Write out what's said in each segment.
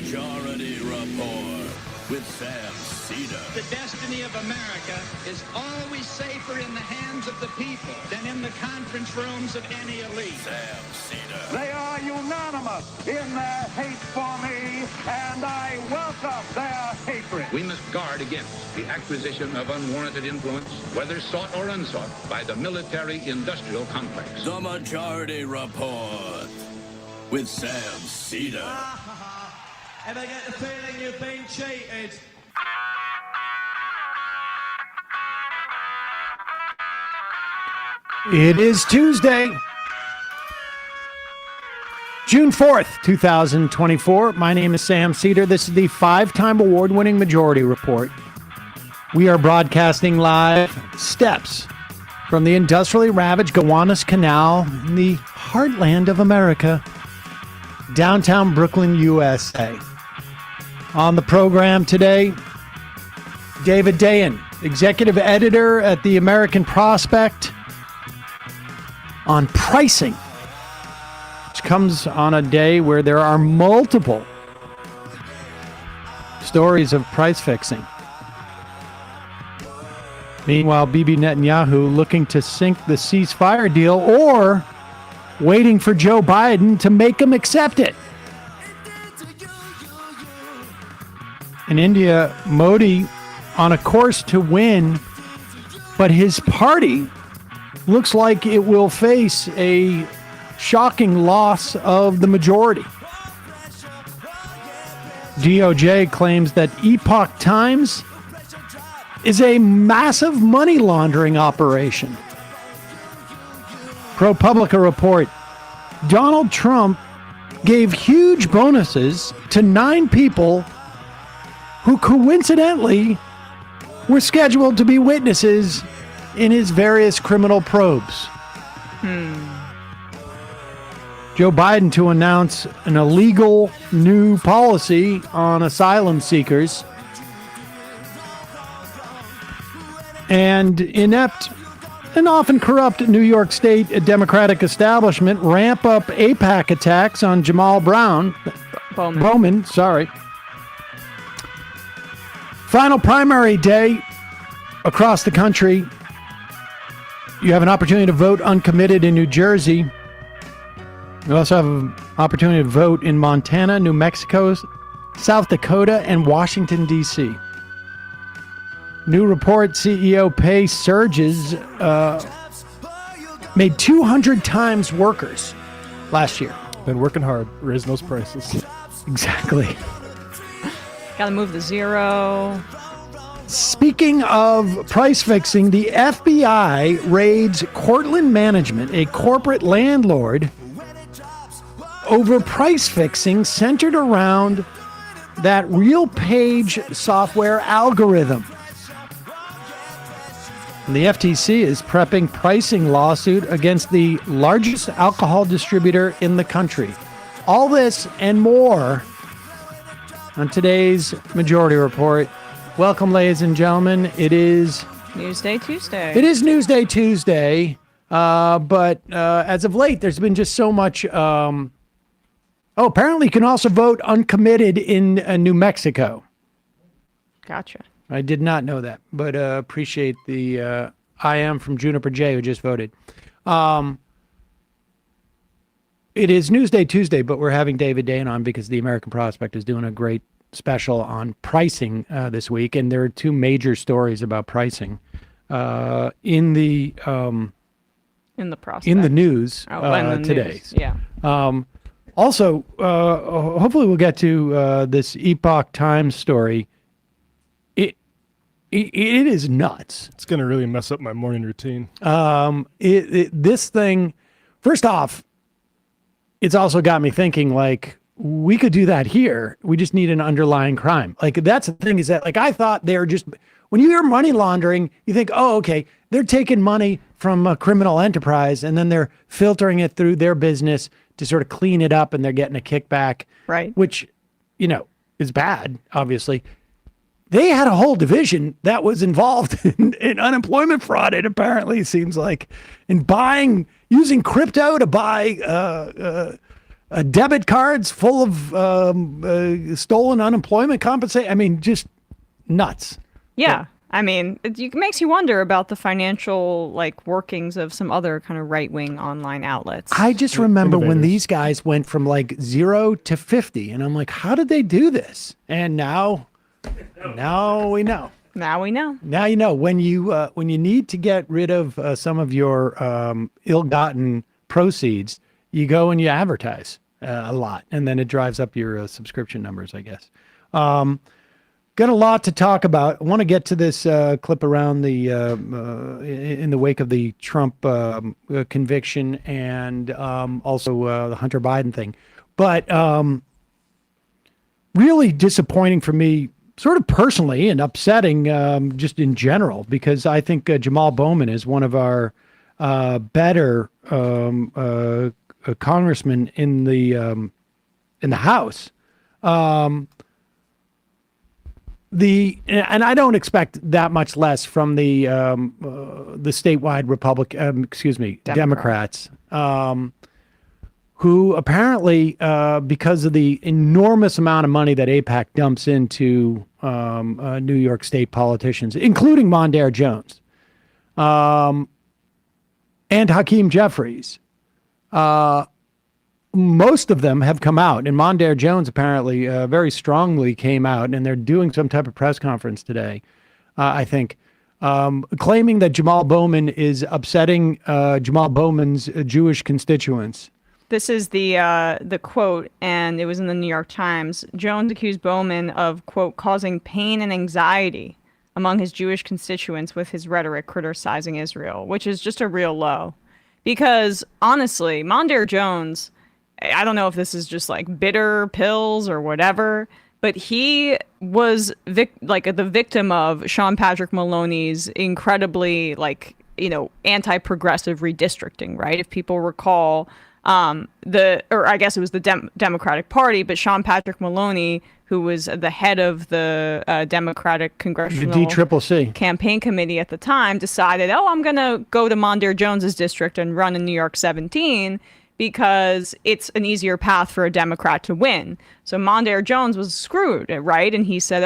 Majority Report with Sam Seder. The destiny of America is always safer in the hands of the people than in the conference rooms of any elite. Sam Seder. They are unanimous in their hate for me, and I welcome their hatred. We must guard against the acquisition of unwarranted influence, whether sought or unsought, by the military-industrial complex. The Majority Report with Sam Seder. Ever get the feeling you've been cheated? It is Tuesday, June 4th, 2024. My name is Sam Seder. This is the five-time award-winning Majority Report. We are broadcasting live steps from the industrially ravaged Gowanus Canal in the heartland of America, downtown Brooklyn, USA. On the program today, David Dayen, executive editor at the American Prospect, on pricing, which comes on a day where there are multiple stories of price fixing. Meanwhile, Bibi Netanyahu looking to sink the ceasefire deal or waiting for Joe Biden to make him accept it. In India, Modi on a course to win, but his party looks like it will face a shocking loss of the majority. DOJ claims that Epoch Times is a massive money laundering operation. ProPublica report, Donald Trump gave huge bonuses to 9 people who coincidentally were scheduled to be witnesses in his various criminal probes. Joe Biden to announce an illegal new policy on asylum seekers. And inept and often corrupt New York State Democratic establishment ramp up AIPAC attacks on Jamaal Bowman, sorry. Final primary day across the country. You have an opportunity to vote uncommitted in New Jersey. You also have an opportunity to vote in Montana, New Mexico, South Dakota, and Washington, D.C. New report, CEO pay surges made 200 times workers last year. Been working hard, raising those prices. Exactly. Gotta move the zero. Speaking of price fixing, the FBI raids Cortland Management, a corporate landlord, over price fixing centered around that RealPage software algorithm. And the FTC is prepping pricing lawsuit against the largest alcohol distributor in the country. All this and more on today's Majority Report. Welcome, ladies and gentlemen. It is Newsday Tuesday. It is Newsday Tuesday, but as of late, there's been just so much. Apparently you can also vote uncommitted in New Mexico. Gotcha. I did not know that, but appreciate the I am from Juniper J who just voted. It is Newsday Tuesday, but we're having David Dayen on because the American Prospect is doing a great special on pricing this week, and there are 2 major stories about pricing in the Prospect. in the news the today. News. Yeah. Also, hopefully we'll get to this Epoch Times story. It is nuts. It's going to really mess up my morning routine. This thing, first off, it's also got me thinking, like, we could do that here. We just need an underlying crime. Like, that's the thing, is that, like, I thought they're just, when you hear money laundering, you think, oh, okay, they're taking money from a criminal enterprise and then they're filtering it through their business to sort of clean it up and they're getting a kickback. Right. Which, is bad, obviously. They had a whole division that was involved in unemployment fraud, it apparently seems like, in using crypto to buy debit cards full of stolen unemployment compensation. I mean, just nuts. Yeah. I mean, it makes you wonder about the financial workings of some other kind of right-wing online outlets. I just remember when these guys went from 0 to 50, and I'm like, how did they do this? And now we know. Now we know. Now you know when you need to get rid of some of your ill-gotten proceeds, you go and you advertise a lot, and then it drives up your subscription numbers, I guess. Got a lot to talk about. I want to get to this clip around the in the wake of the Trump conviction and also the Hunter Biden thing. But really disappointing for me, sort of personally, and upsetting just in general, because I think Jamaal Bowman is one of our better congressmen in the House. And I don't expect that much less from the statewide Democrats, who apparently, because of the enormous amount of money that AIPAC dumps into New York State politicians, including Mondaire Jones and Hakeem Jeffries, most of them have come out, and Mondaire Jones apparently very strongly came out, and they're doing some type of press conference today, I think, claiming that Jamaal Bowman is upsetting Jamaal Bowman's Jewish constituents. This is the quote, and it was in the New York Times. Jones accused Bowman of, quote, causing pain and anxiety among his Jewish constituents with his rhetoric criticizing Israel, which is just a real low. Because, honestly, Mondaire Jones, I don't know if this is just bitter pills or whatever, but he was the victim of Sean Patrick Maloney's incredibly anti-progressive redistricting, right? If people recall, I guess it was the Democratic Party, but Sean Patrick Maloney, who was the head of the Democratic Congressional DCCC campaign committee at the time, decided, I'm going to go to Mondaire Jones's district and run in New York 17 because it's an easier path for a Democrat to win. So Mondaire Jones was screwed, right? And he said,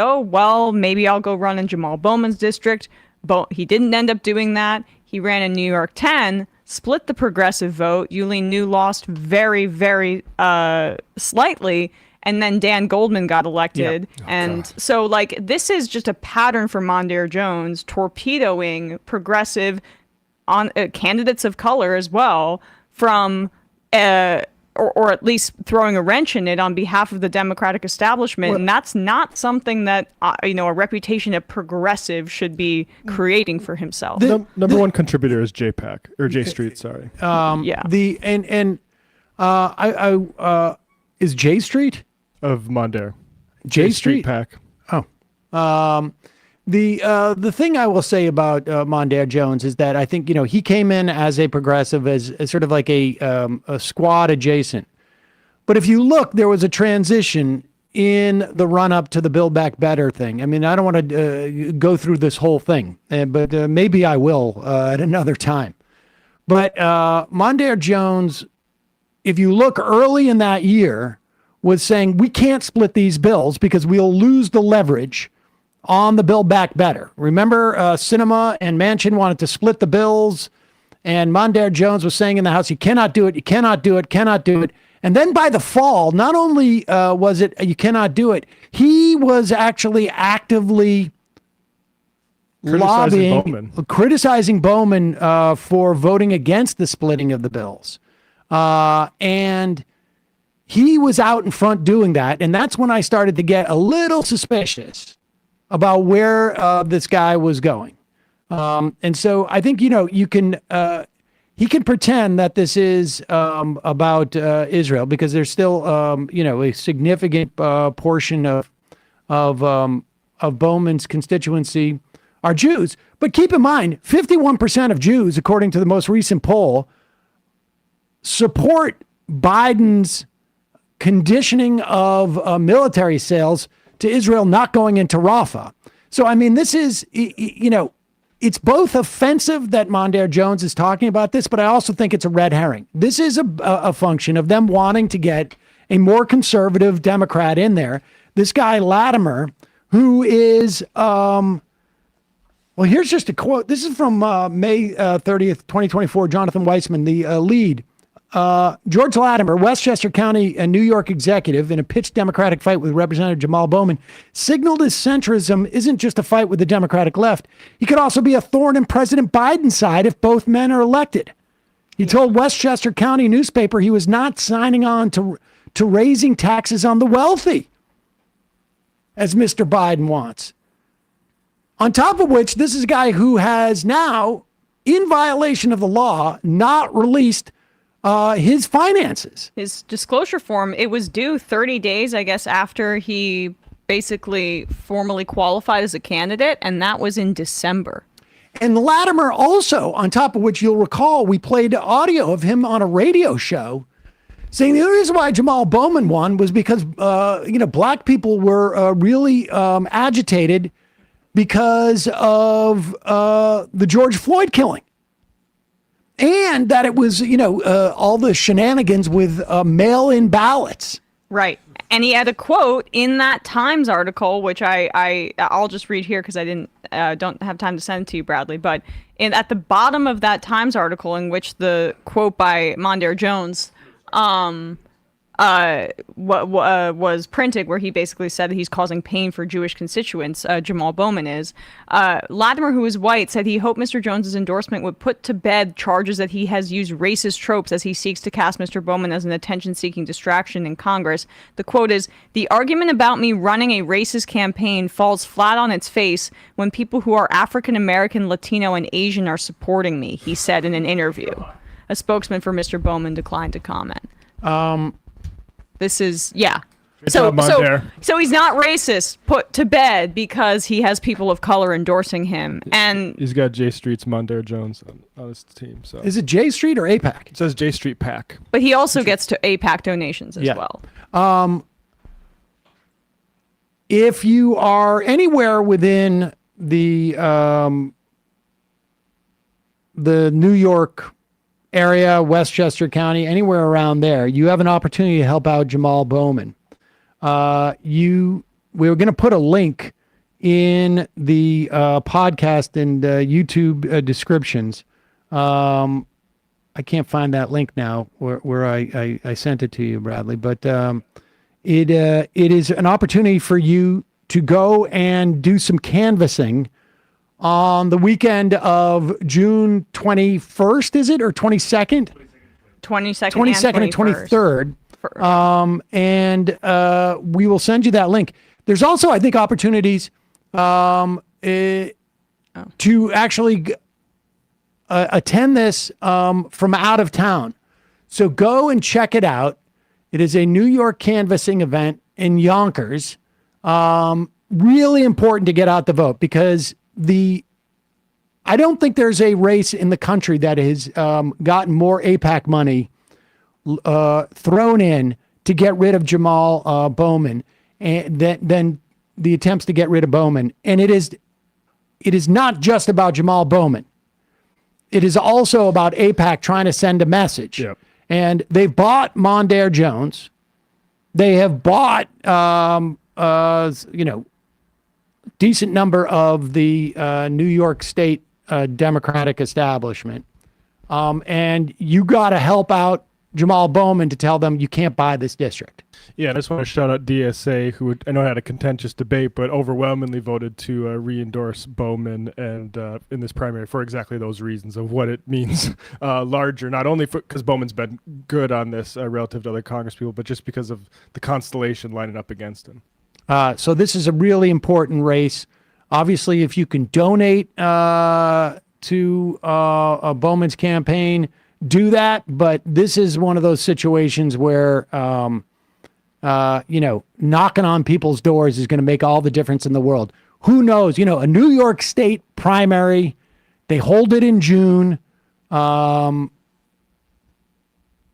maybe I'll go run in Jamaal Bowman's district. But he didn't end up doing that. He ran in New York 10, split the progressive vote. Yulee New lost very, very slightly. And then Dan Goldman got elected. Yep. So this is just a pattern for Mondaire Jones torpedoing progressive candidates of color as well from or at least throwing a wrench in it on behalf of the Democratic establishment. Well, and that's not something that, a reputation of progressive should be creating for himself. The number one contributor is JPAC, or J Street, sorry. Yeah. Is J Street? Of Mondaire. J Street PAC. Oh. The thing I will say about Mondaire Jones is that I think, he came in as a progressive, as sort of like a squad adjacent. But if you look, there was a transition in the run up to the Build Back Better thing. I mean, I don't want to go through this whole thing, but maybe I will at another time. But Mondaire Jones, if you look early in that year, was saying we can't split these bills because we'll lose the leverage on the Build Back Better. Remember, Sinema and Manchin wanted to split the bills, and Mondaire Jones was saying in the House, you cannot do it, you cannot do it, cannot do it. And then by the fall, not only was it you cannot do it, he was actually actively criticizing Bowman for voting against the splitting of the bills. And he was out in front doing that, and that's when I started to get a little suspicious about where this guy was going. And so I think, you can, he can pretend that this is about Israel, because there's still, a significant portion of Bowman's constituency are Jews. But keep in mind, 51% of Jews, according to the most recent poll, support Biden's conditioning of military sales to Israel not going into Rafah. So, I mean, this is, it's both offensive that Mondaire Jones is talking about this, but I also think it's a red herring. This is a function of them wanting to get a more conservative Democrat in there. This guy Latimer, who is, well, here's just a quote. This is from May 30th, 2024, Jonathan Weissman, the lead. George Latimer, Westchester County, New York executive, in a pitched Democratic fight with Representative Jamaal Bowman, signaled his centrism isn't just a fight with the Democratic left. He could also be a thorn in President Biden's side if both men are elected. He told Westchester County newspaper he was not signing on to raising taxes on the wealthy, as Mr. Biden wants. On top of which, this is a guy who has now, in violation of the law, not released his finances. His disclosure form, it was due 30 days, I guess, after he basically formally qualified as a candidate, and that was in December. And Latimer also, on top of which you'll recall, we played audio of him on a radio show saying the only reason why Jamaal Bowman won was because, black people were really agitated because of the George Floyd killing. And that it was, all the shenanigans with mail-in ballots. Right. And he had a quote in that Times article, which I'll just read here because I don't have time to send it to you, Bradley. But at the bottom of that Times article, in which the quote by Mondaire Jones was printed, where he basically said that he's causing pain for Jewish constituents, Jamaal Bowman is. Latimer, who is white, said he hoped Mr. Jones's endorsement would put to bed charges that he has used racist tropes as he seeks to cast Mr. Bowman as an attention-seeking distraction in Congress. The quote is, "The argument about me running a racist campaign falls flat on its face when people who are African-American, Latino, and Asian are supporting me," he said in an interview. A spokesman for Mr. Bowman declined to comment. This is, yeah. So he's not racist, put to bed, because he has people of color endorsing him. And he's got J Street's Mondaire Jones on his team. So is it J Street or APAC? It says J Street PAC. But he also gets to APAC donations as well. If you are anywhere within the New York area, Westchester County, anywhere around there, you have an opportunity to help out Jamaal Bowman. We were going to put a link in the podcast and YouTube descriptions. I can't find that link now where I sent it to you, Bradley, but it is an opportunity for you to go and do some canvassing on the weekend of June 21st, is it, or 22nd? 22nd and 23rd. And we will send you that link. There's also, I think, opportunities to actually attend this from out of town. So go and check it out. It is a New York canvassing event in Yonkers. Really important to get out the vote, because I don't think there's a race in the country that has gotten more APAC money thrown in to get rid of Jamaal Bowman than the attempts to get rid of Bowman. And it is not just about Jamaal Bowman. It is also about APAC trying to send a message. Yep. And they've bought Mondaire Jones. They have bought, decent number of the New York State Democratic establishment. And you got to help out Jamaal Bowman to tell them you can't buy this district. Yeah, I just want to shout out DSA, who I know had a contentious debate, but overwhelmingly voted to re-endorse Bowman and in this primary for exactly those reasons of what it means larger, not only because Bowman's been good on this relative to other Congress people, but just because of the constellation lining up against him. So this is a really important race. Obviously, if you can donate to Bowman's campaign, do that. But this is one of those situations where, knocking on people's doors is going to make all the difference in the world. Who knows? A New York State primary, they hold it in June.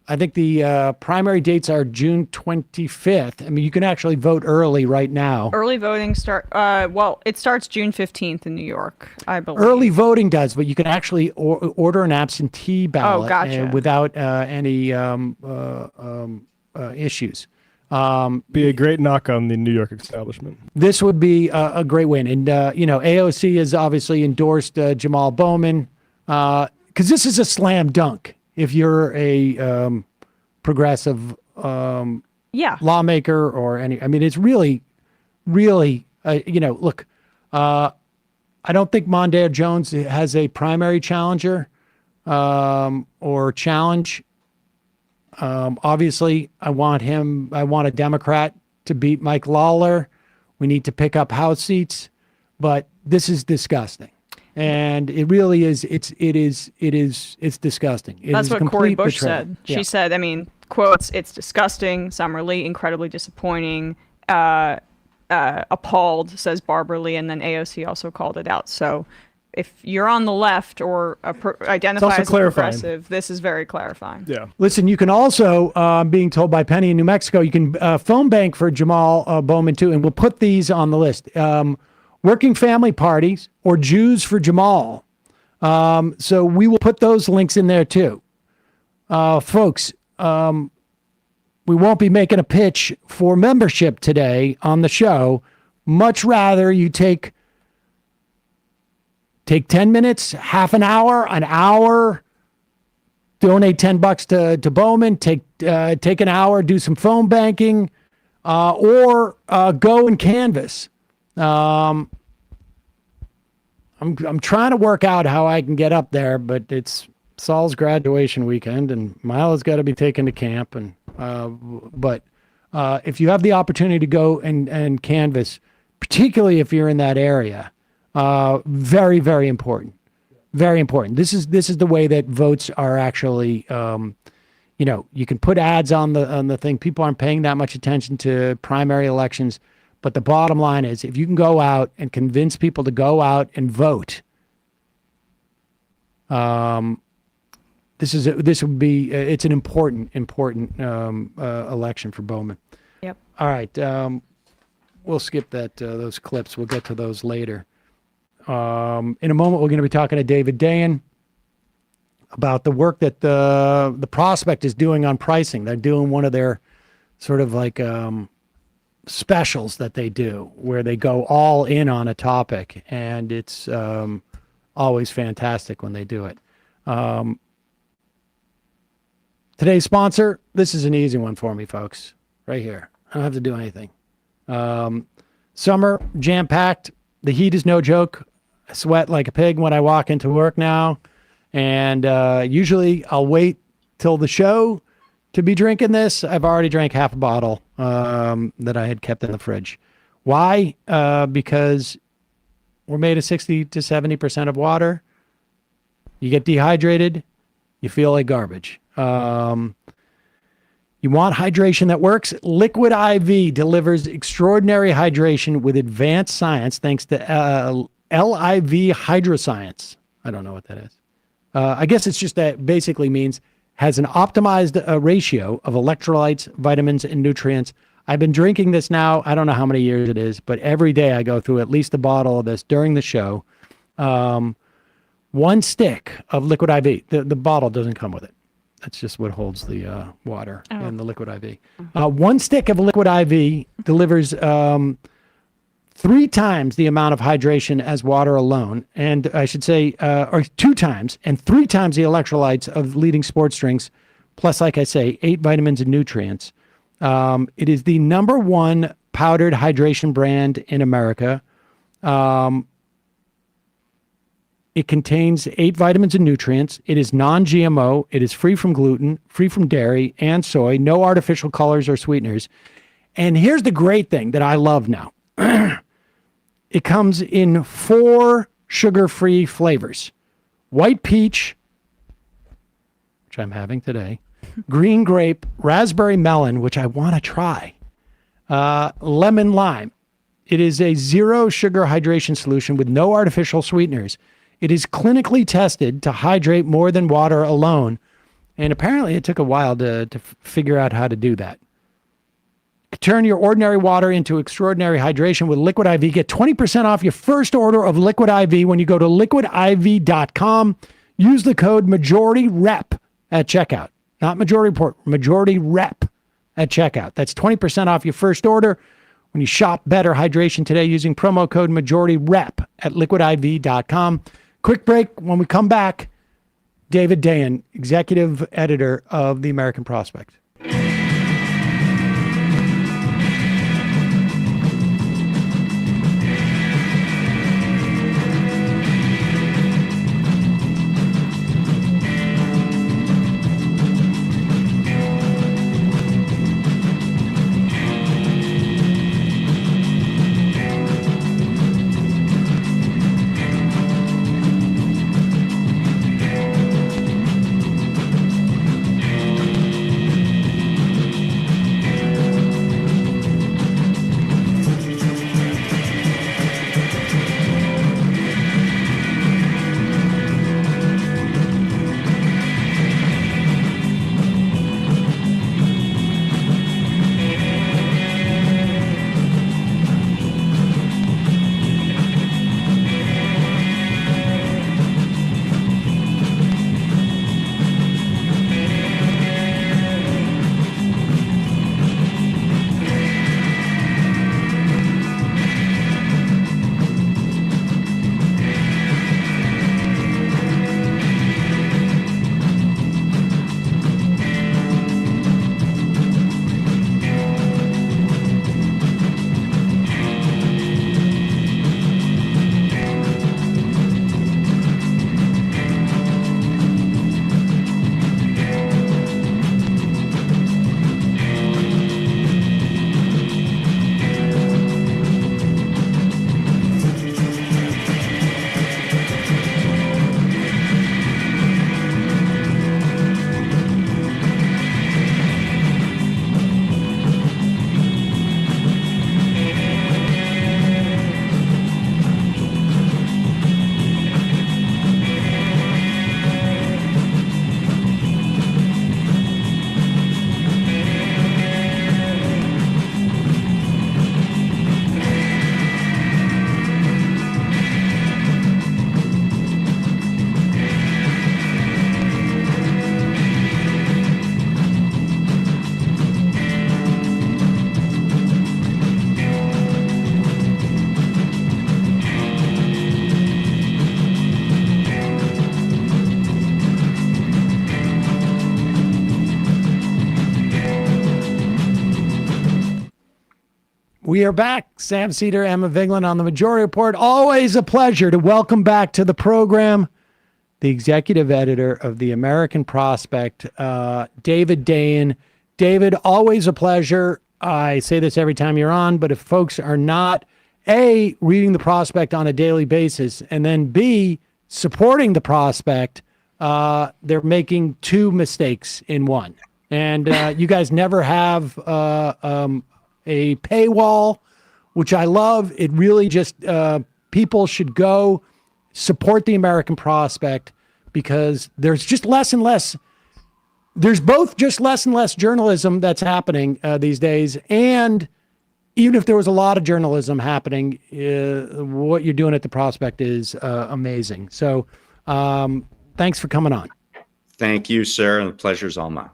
I think the primary dates are June 25th. I mean, you can actually vote early right now. Early voting it starts June 15th in New York, I believe. Early voting does, but you can actually order an absentee ballot gotcha. Without any issues. Be a great knock on the New York establishment. This would be a great win. And, AOC has obviously endorsed Jamaal Bowman because this is a slam dunk if you're a progressive lawmaker or any. I mean, it's really, really, look, I don't think Mondaire Jones has a primary challenger or challenge. Obviously, I want a Democrat to beat Mike Lawler. We need to pick up House seats, but this is disgusting. And it really is. It's disgusting. That's what Cori Bush betrayal. said. She said, I mean, quotes, "It's disgusting, Summerlee, incredibly disappointing, appalled," says Barbara Lee, and then AOC also called it out. So if you're on the left or identify as a progressive, this is very clarifying. Yeah. Listen, you can also, being told by Penny in New Mexico, you can phone bank for Jamaal Bowman too, and we'll put these on the list. Working family parties or Jews for Jamaal. So we will put those links in there too. Folks, we won't be making a pitch for membership today on the show. Much rather you take 10 minutes, half an hour, donate $10 to Bowman, take an hour, do some phone banking, or go and canvass. I'm trying to work out how I can get up there, but it's Saul's graduation weekend and Milo's got to be taken to camp. And, but if you have the opportunity to go and canvass, particularly if you're in that area, very, very important. Very important. This is the way that votes are actually, you can put ads on the thing. People aren't paying that much attention to primary elections. But the bottom line is, if you can go out and convince people to go out and vote, it's an important election for Bowman. Yep. All right. We'll skip those clips. We'll get to those later. In a moment, we're going to be talking to David Dayen about the work that the Prospect is doing on pricing. They're doing one of their sort of like specials that they do where they go all in on a topic, and it's always fantastic when they do it. Today's sponsor, this is an easy one for me, folks, right here. I don't have to do anything. Summer, jam-packed. The heat is no joke. I sweat like a pig when I walk into work now, and usually I'll wait till the show to be drinking this. I've already drank half a bottle that I had kept in the fridge. Why? Because we're made of 60 to 70% of water. You get dehydrated, you feel like garbage. You want hydration that works? Liquid IV delivers extraordinary hydration with advanced science thanks to LIV Hydroscience. I don't know what that is. I guess it's just that basically means has an optimized ratio of electrolytes, vitamins, and nutrients. I've been drinking this now, I don't know how many years it is, but every day I go through at least a bottle of this during the show. One stick of Liquid IV. The bottle doesn't come with it. That's just what holds the water in the Liquid IV. One stick of Liquid IV delivers 3 times the amount of hydration as water alone, and I should say, or 2 times, and 3 times the electrolytes of leading sports drinks, plus, like I say, 8 vitamins and nutrients. It is the #1 powdered hydration brand in America. It contains 8 vitamins and nutrients. It is non-GMO. It is free from gluten, free from dairy and soy, no artificial colors or sweeteners. And here's the great thing that I love now. It comes in 4 sugar-free flavors. White peach, which I'm having today, green grape, raspberry melon, which I want to try, lemon lime. It is a 0 sugar hydration solution with no artificial sweeteners. It is clinically tested to hydrate more than water alone. And apparently it took a while to figure out how to do that. Turn your ordinary water into extraordinary hydration with Liquid IV. Get 20% off your first order of Liquid IV when you go to liquidiv.com. Use the code MajorityRep at checkout. Not Majority Report, MajorityRep at checkout. That's 20% off your first order when you shop better hydration today using promo code MajorityRep at liquidiv.com. Quick break. When we come back, David Dayen, executive editor of the American Prospect. We are back. Sam Seder, Emma Vigeland on the Majority Report. Always a pleasure to welcome back to the program the executive editor of the American Prospect, David Dayen. David, always a pleasure. I say this every time you're on, but if folks are not, A, reading the Prospect on a daily basis, and then B, supporting the Prospect, they're making two mistakes in one. And you guys never have a paywall, which I love. It really just, people should go support the American Prospect because there's just less and less. There's both just less and less journalism that's happening these days. And even if there was a lot of journalism happening, what you're doing at the Prospect is amazing. So thanks for coming on. Thank you, sir. And the pleasure's all mine.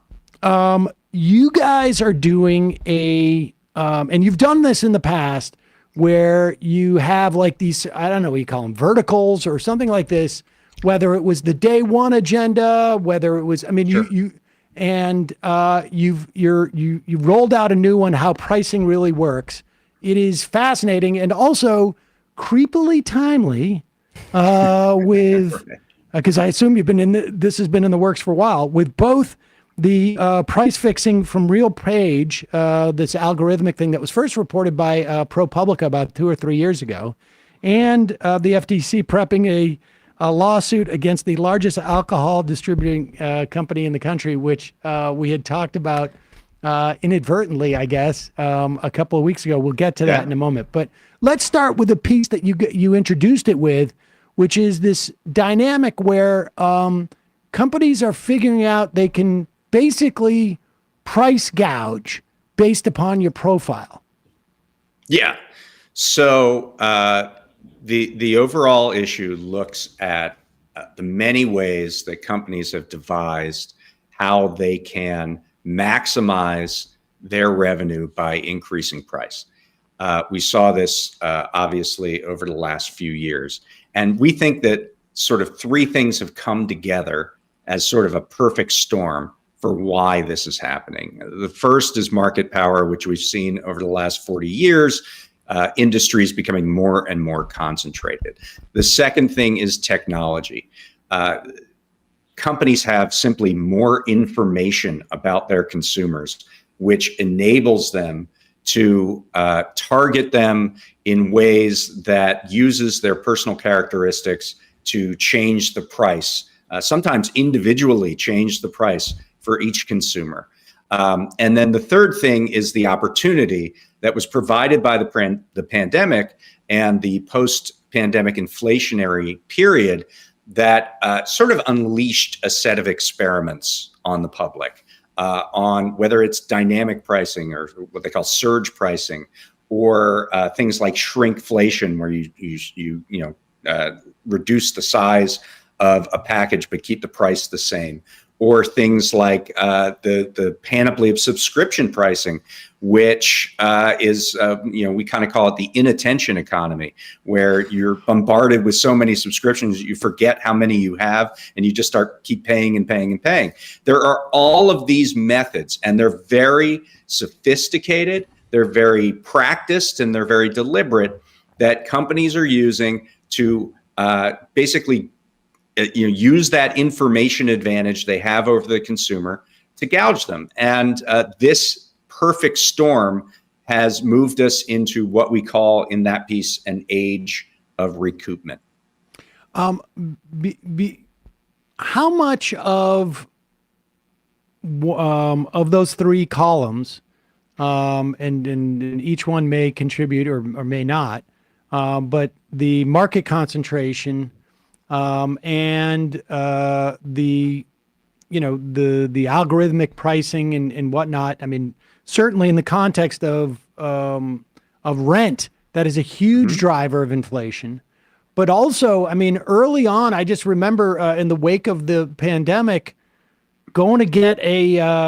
You guys are doing and you've done this in the past where you have like these, I don't know what you call them, verticals or something like this, whether it was the day one agenda, whether it was, I mean, sure. You've rolled out a new one, how pricing really works. It is fascinating and also creepily timely because I assume you've been this has been in the works for a while with both the price fixing from RealPage, this algorithmic thing that was first reported by ProPublica about 2 or 3 years ago, and the FTC prepping a lawsuit against the largest alcohol distributing company in the country, which we had talked about inadvertently, I guess, a couple of weeks ago. We'll get to that in a moment. But let's start with the piece that you introduced it with, which is this dynamic where companies are figuring out they can basically price gouge based upon your profile. Yeah. So the overall issue looks at the many ways that companies have devised how they can maximize their revenue by increasing price. We saw this obviously over the last few years. And we think that sort of three things have come together as sort of a perfect storm for why this is happening. The first is market power, which we've seen over the last 40 years. Industries becoming more and more concentrated. The second thing is technology. Companies have simply more information about their consumers, which enables them to target them in ways that uses their personal characteristics to change the price, sometimes individually change the price for each consumer. And then the third thing is the opportunity that was provided by the pandemic and the post-pandemic inflationary period that sort of unleashed a set of experiments on the public on whether it's dynamic pricing or what they call surge pricing, or things like shrinkflation, where you reduce the size of a package but keep the price the same, or things like the panoply of subscription pricing, which is, we kind of call it the inattention economy, where you're bombarded with so many subscriptions that you forget how many you have, and you just keep paying and paying and paying. There are all of these methods, and they're very sophisticated, they're very practiced, and they're very deliberate, that companies are using to basically use that information advantage they have over the consumer to gouge them. And this perfect storm has moved us into what we call in that piece an age of recoupment. How much of those three columns, and each one may contribute or may not, but the market concentration, and the algorithmic pricing and whatnot. I mean, certainly in the context of rent, that is a huge driver of inflation. But also, I mean, early on, I just remember in the wake of the pandemic, going to get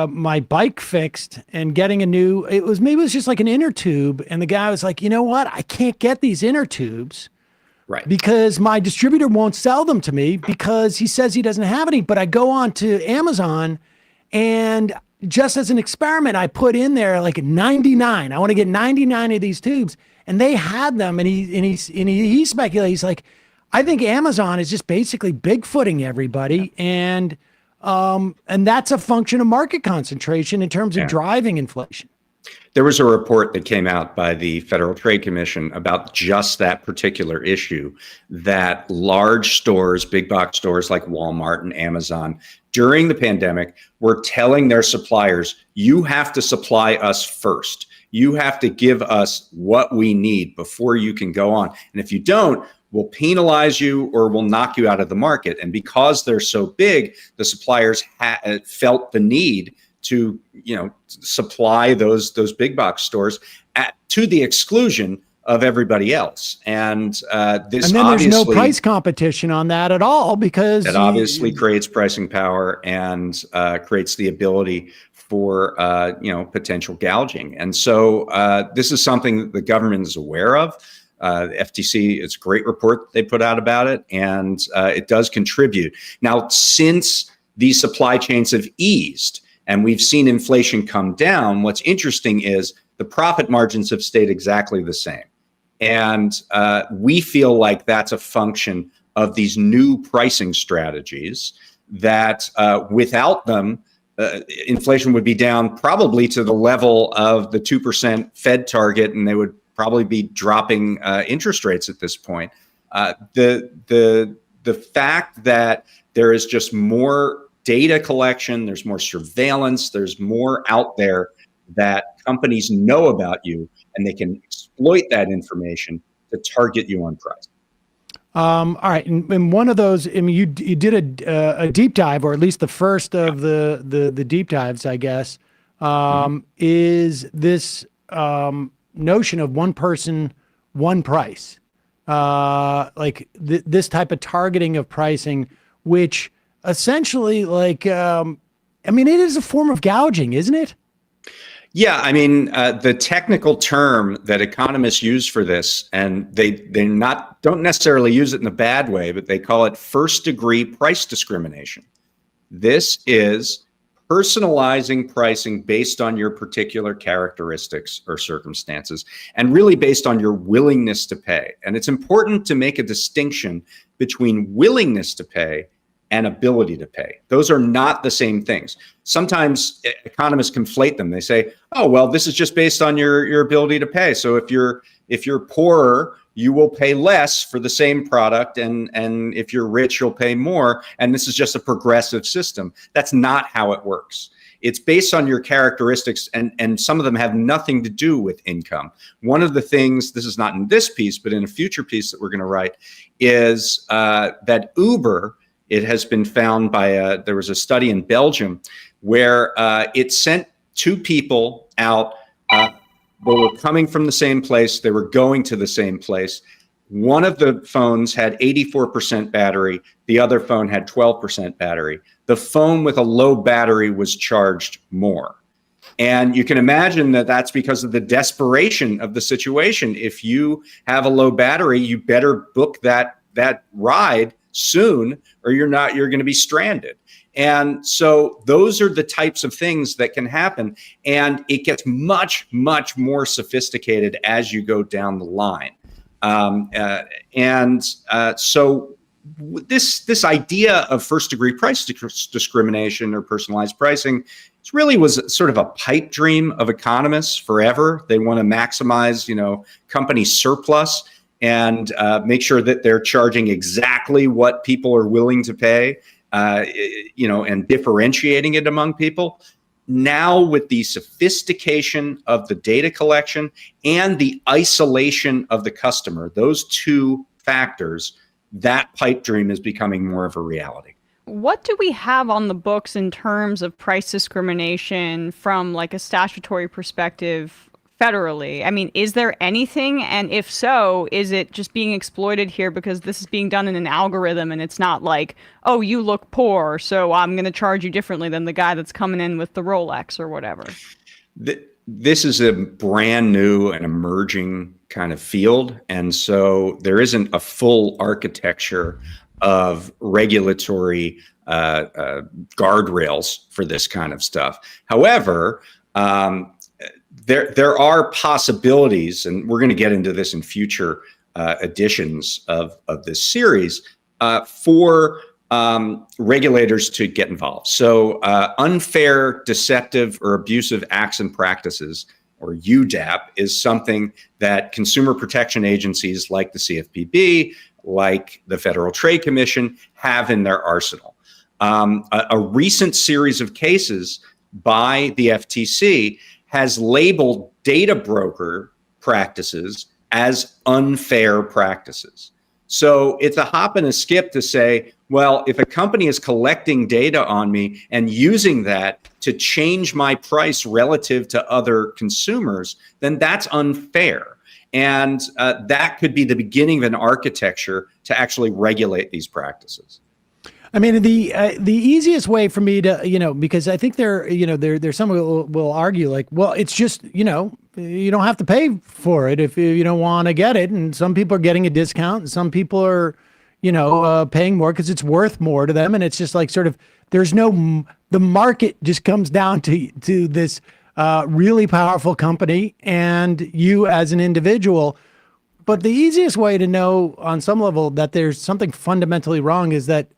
my bike fixed and getting maybe it was just like an inner tube, and the guy was like, you know what, I can't get these inner tubes. Right. Because my distributor won't sell them to me because he says he doesn't have any. But I go on to Amazon, and just as an experiment, I put in there like 99. I want to get 99 of these tubes, and they had them. And he speculates. He's like, I think Amazon is just basically Bigfooting everybody, and that's a function of market concentration in terms of driving inflation. There was a report that came out by the Federal Trade Commission about just that particular issue, that large stores, big box stores like Walmart and Amazon, during the pandemic were telling their suppliers, you have to supply us first. You have to give us what we need before you can go on. And if you don't, we'll penalize you or we'll knock you out of the market. And because they're so big, the suppliers felt the need to supply those big box stores to the exclusion of everybody else. And this, and then there's no price competition on that at all, because that obviously creates pricing power and creates the ability for potential gouging. And so this is something that the government is aware of. The FTC, it's a great report they put out about it, and it does contribute. Now, since these supply chains have eased and we've seen inflation come down, what's interesting is the profit margins have stayed exactly the same. And we feel like that's a function of these new pricing strategies that without them, inflation would be down probably to the level of the 2% Fed target, and they would probably be dropping interest rates at this point. The fact that there is just more data collection, there's more surveillance, there's more out there that companies know about you, and they can exploit that information to target you on price. All right, and one of those, I mean, you did a deep dive, or at least the first of the deep dives, I guess, is this notion of one person, one price, this type of targeting of pricing, which essentially, I mean, it is a form of gouging, isn't it? Yeah, I mean, the technical term that economists use for this, and they don't necessarily use it in a bad way, but they call it first-degree price discrimination. This is personalizing pricing based on your particular characteristics or circumstances, and really based on your willingness to pay. And it's important to make a distinction between willingness to pay and ability to pay. Those are not the same things. Sometimes economists conflate them. They say, "Oh, well, this is just based on your ability to pay. So if you're poorer, you will pay less for the same product, and if you're rich, you'll pay more. And this is just a progressive system." That's not how it works. It's based on your characteristics, and some of them have nothing to do with income. One of the things, this is not in this piece, but in a future piece that we're going to write, is that Uber, it has been found by there was a study in Belgium where it sent two people out. They were coming from the same place. They were going to the same place. One of the phones had 84% battery. The other phone had 12% battery. The phone with a low battery was charged more. And you can imagine that that's because of the desperation of the situation. If you have a low battery, you better book that ride soon, or you're going to be stranded. And so those are the types of things that can happen. And it gets much, much more sophisticated as you go down the line. So this idea of first-degree price discrimination or personalized pricing, it really was sort of a pipe dream of economists forever. They want to maximize, company surplus and make sure that they're charging exactly what people are willing to pay, and differentiating it among people. Now, with the sophistication of the data collection and the isolation of the customer, those two factors, that pipe dream is becoming more of a reality. What do we have on the books in terms of price discrimination from like a statutory perspective federally? I mean, is there anything? And if so, is it just being exploited here because this is being done in an algorithm and it's not like, oh, you look poor, so I'm going to charge you differently than the guy that's coming in with the Rolex or whatever? This is a brand new and emerging kind of field. And so there isn't a full architecture of regulatory guardrails for this kind of stuff. However, there are possibilities, and we're going to get into this in future editions of this series, for regulators to get involved. So unfair, deceptive, or abusive acts and practices, or UDAP, is something that consumer protection agencies like the CFPB, like the Federal Trade Commission, have in their arsenal. A recent series of cases by the FTC has labeled data broker practices as unfair practices. So it's a hop and a skip to say, well, if a company is collecting data on me and using that to change my price relative to other consumers, then that's unfair. And that could be the beginning of an architecture to actually regulate these practices. I mean, the easiest way for me to, because I think there's some who will argue like, well, it's just, you don't have to pay for it if you don't want to get it. And some people are getting a discount and some people are, paying more because it's worth more to them. And it's just like sort of, the market just comes down to this really powerful company and you as an individual. But the easiest way to know on some level that there's something fundamentally wrong is that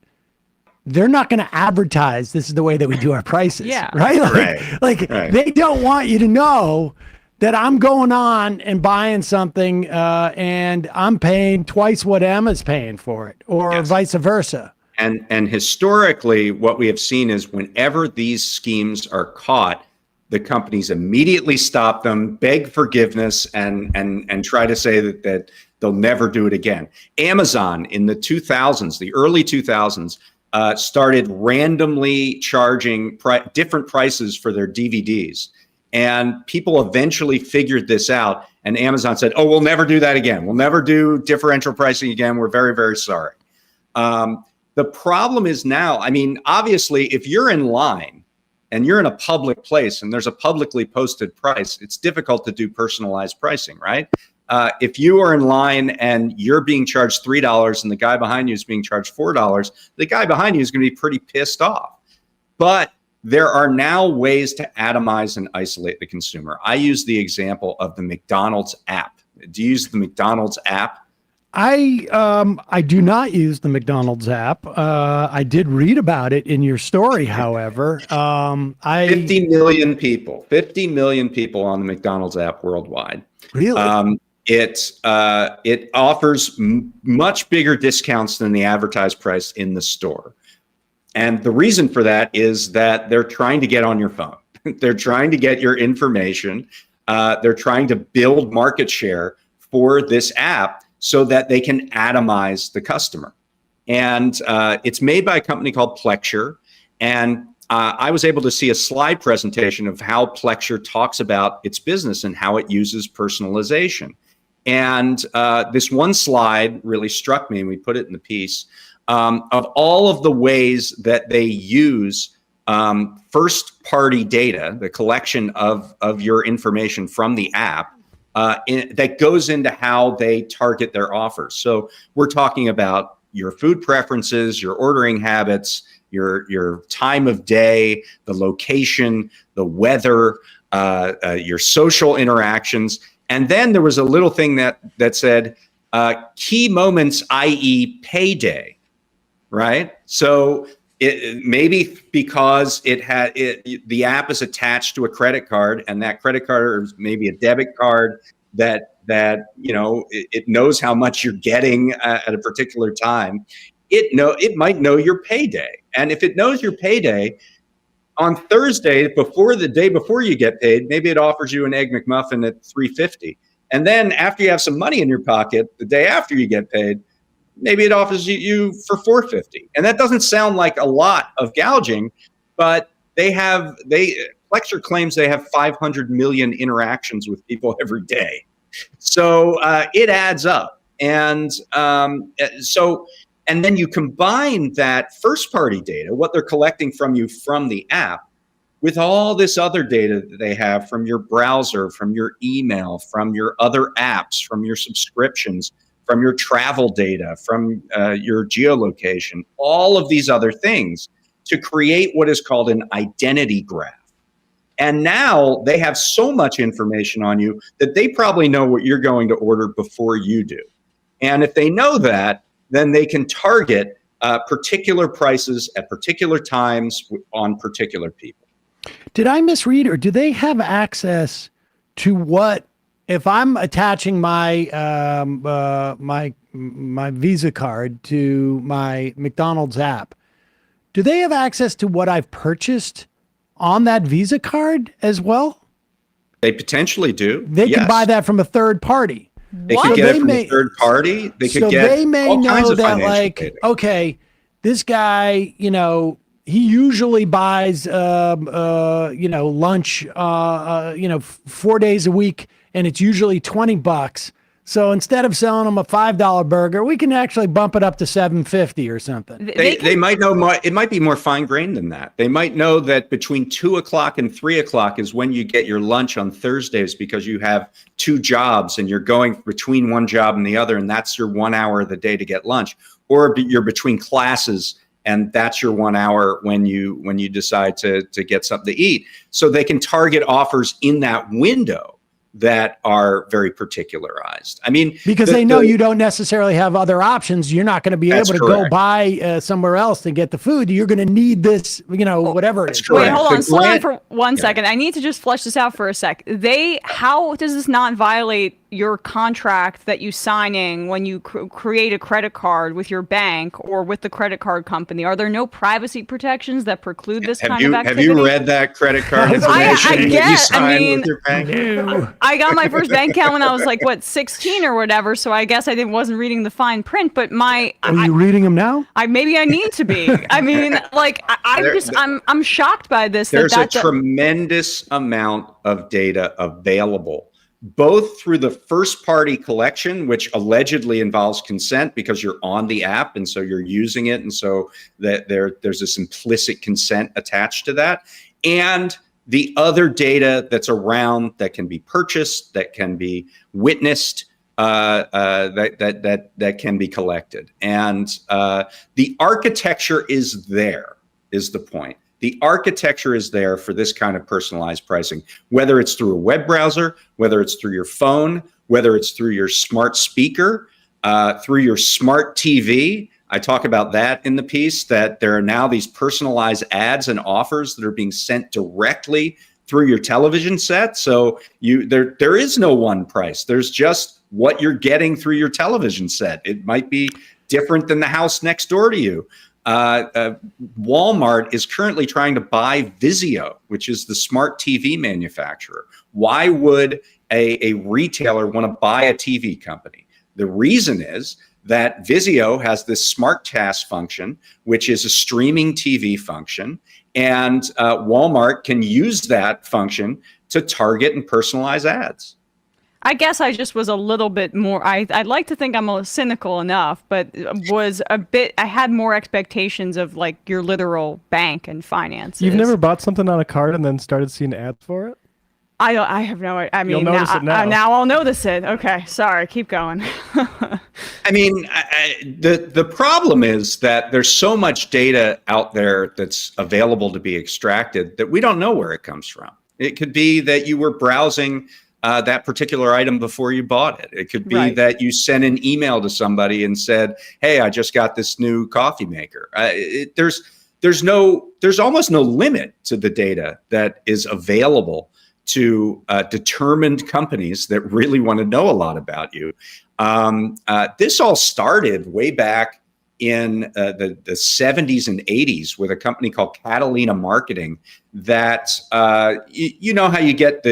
they're not going to advertise this is the way that we do our prices. Yeah. Right? Like they don't want you to know that I'm going on and buying something and I'm paying twice what Emma's paying for it, or vice versa. And historically, what we have seen is whenever these schemes are caught, the companies immediately stop them, beg forgiveness, and try to say that They'll never do it again. Amazon in the 2000s, the early 2000s, started randomly charging different prices for their DVDs. And people eventually figured this out. And Amazon said, oh, we'll never do that again. We'll never do differential pricing again. We're very, very sorry. The problem is now, I mean, obviously, if you're in line and you're in a public place and there's a publicly posted price, it's difficult to do personalized pricing, right? If you are in line and you're being charged $3 and the guy behind you is being charged $4, the guy behind you is going to be pretty pissed off. But there are now ways to atomize and isolate the consumer. I use the example of the McDonald's app. Do you use the McDonald's app? I do not use the McDonald's app. I did read about it in your story, however. 50 million people on the McDonald's app worldwide. Really? It offers much bigger discounts than the advertised price in the store. And the reason for that is that they're trying to get on your phone. They're trying to get your information. They're trying to build market share for this app so that they can atomize the customer. And it's made by a company called Plexure. And I was able to see a slide presentation of how Plexure talks about its business and how it uses personalization. And this one slide really struck me, and we put it in the piece, of all of the ways that they use first-party data, the collection of your information from the app, that goes into how they target their offers. So we're talking about your food preferences, your ordering habits, your time of day, the location, the weather, your social interactions. And then there was a little thing that said key moments, i.e. payday, right? So maybe because the app is attached to a credit card, and that credit card is maybe a debit card that it knows how much you're getting at a particular time. It might know your payday. And if it knows your payday, on Thursday, the day before you get paid, maybe it offers you an Egg McMuffin at $3.50. And then after you have some money in your pocket, the day after you get paid, maybe it offers you for $4.50. And that doesn't sound like a lot of gouging, but Plexure claims they have 500 million interactions with people every day. So it adds up. And and then you combine that first-party data, what they're collecting from you from the app, with all this other data that they have from your browser, from your email, from your other apps, from your subscriptions, from your travel data, from your geolocation, all of these other things to create what is called an identity graph. And now they have so much information on you that they probably know what you're going to order before you do. And if they know that, then they can target particular prices at particular times on particular people. Did I misread, or do they have access to what, if I'm attaching my my Visa card to my McDonald's app, do they have access to what I've purchased on that Visa card as well? They potentially do. They can buy that from a third party. They could get it from a third party. They could get they may all kinds know of that, financial like, data. okay, this guy, he usually buys, lunch, 4 days a week, and it's usually $20. So instead of selling them a $5 burger, we can actually bump it up to $7.50 or something. They might know more. It might be more fine grained than that. They might know that between 2 o'clock and 3 o'clock is when you get your lunch on Thursdays, because you have 2 jobs and you're going between one job and the other, and that's your 1 hour of the day to get lunch. Or you're between classes, and that's your 1 hour when you decide to get something to eat. So they can target offers in that window that are very particularized. I mean, because they know you don't necessarily have other options. You're not going to be able to go buy somewhere else to get the food. You're going to need this, whatever it is. Wait, hold on. Slow down for 1 second. I need to just flesh this out for a sec. How does this not violate your contract that you signing when you create a credit card with your bank or with the credit card company? Are there no privacy protections that preclude this kind of activity? Have you read that credit card information that you signed with your bank? I got my first bank account when I was like, 16 or whatever. So I guess I wasn't reading the fine print. But are you reading them now? Maybe I need to be. I mean, like, I'm shocked by this. There's a tremendous amount of data available, both through the first party collection, which allegedly involves consent because you're on the app and so you're using it, and so that there's this implicit consent attached to that, and the other data that's around that can be purchased, that can be witnessed, that can be collected. And the architecture is there, is the point. The architecture is there for this kind of personalized pricing, whether it's through a web browser, whether it's through your phone, whether it's through your smart speaker, through your smart TV. I talk about that in the piece, that there are now these personalized ads and offers that are being sent directly through your television set. So there is no one price. There's just what you're getting through your television set. It might be different than the house next door to you. Walmart is currently trying to buy Vizio, which is the smart TV manufacturer. Why would a retailer want to buy a TV company? The reason is that Vizio has this smart task function, which is a streaming TV function, and Walmart can use that function to target and personalize ads. I guess I just was a little bit more, I'd like to think I'm cynical enough, but I had more expectations of like your literal bank and finances. You've never bought something on a card and then started seeing ads for it? I have no idea. I mean, You'll notice it now. Now I'll notice it. Okay, sorry, keep going. I mean, the problem is that there's so much data out there that's available to be extracted that we don't know where it comes from. It could be that you were browsing that particular item before you bought it. It could be that you sent an email to somebody and said, "Hey, I just got this new coffee maker." There's almost no limit to the data that is available to determined companies that really want to know a lot about you. This all started way back in the 70s and 80s with a company called Catalina Marketing that, you know how you get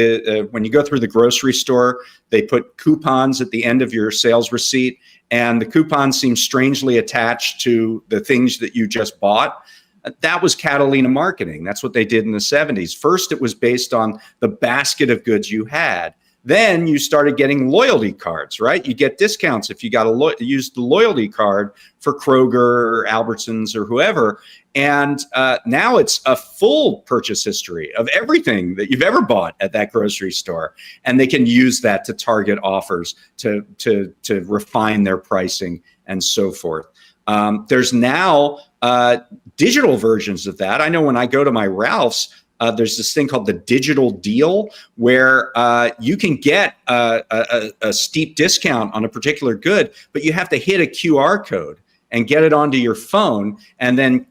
when you go through the grocery store, they put coupons at the end of your sales receipt, and the coupons seem strangely attached to the things that you just bought. That was Catalina Marketing. That's what they did in the 70s. First, it was based on the basket of goods you had. Then you started getting loyalty cards, right? You get discounts if you use the loyalty card for Kroger or Albertsons or whoever. And now it's a full purchase history of everything that you've ever bought at that grocery store. And they can use that to target offers, to refine their pricing and so forth. There's now digital versions of that. I know when I go to my Ralph's, there's this thing called the digital deal where you can get a steep discount on a particular good, but you have to hit a QR code and get it onto your phone and then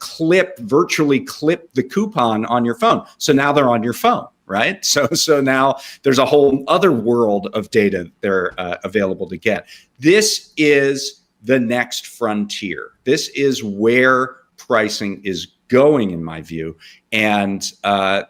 virtually clip the coupon on your phone. So now they're on your phone, right? So now there's a whole other world of data they're available to get. This is the next frontier. This is where pricing is going, in my view. And I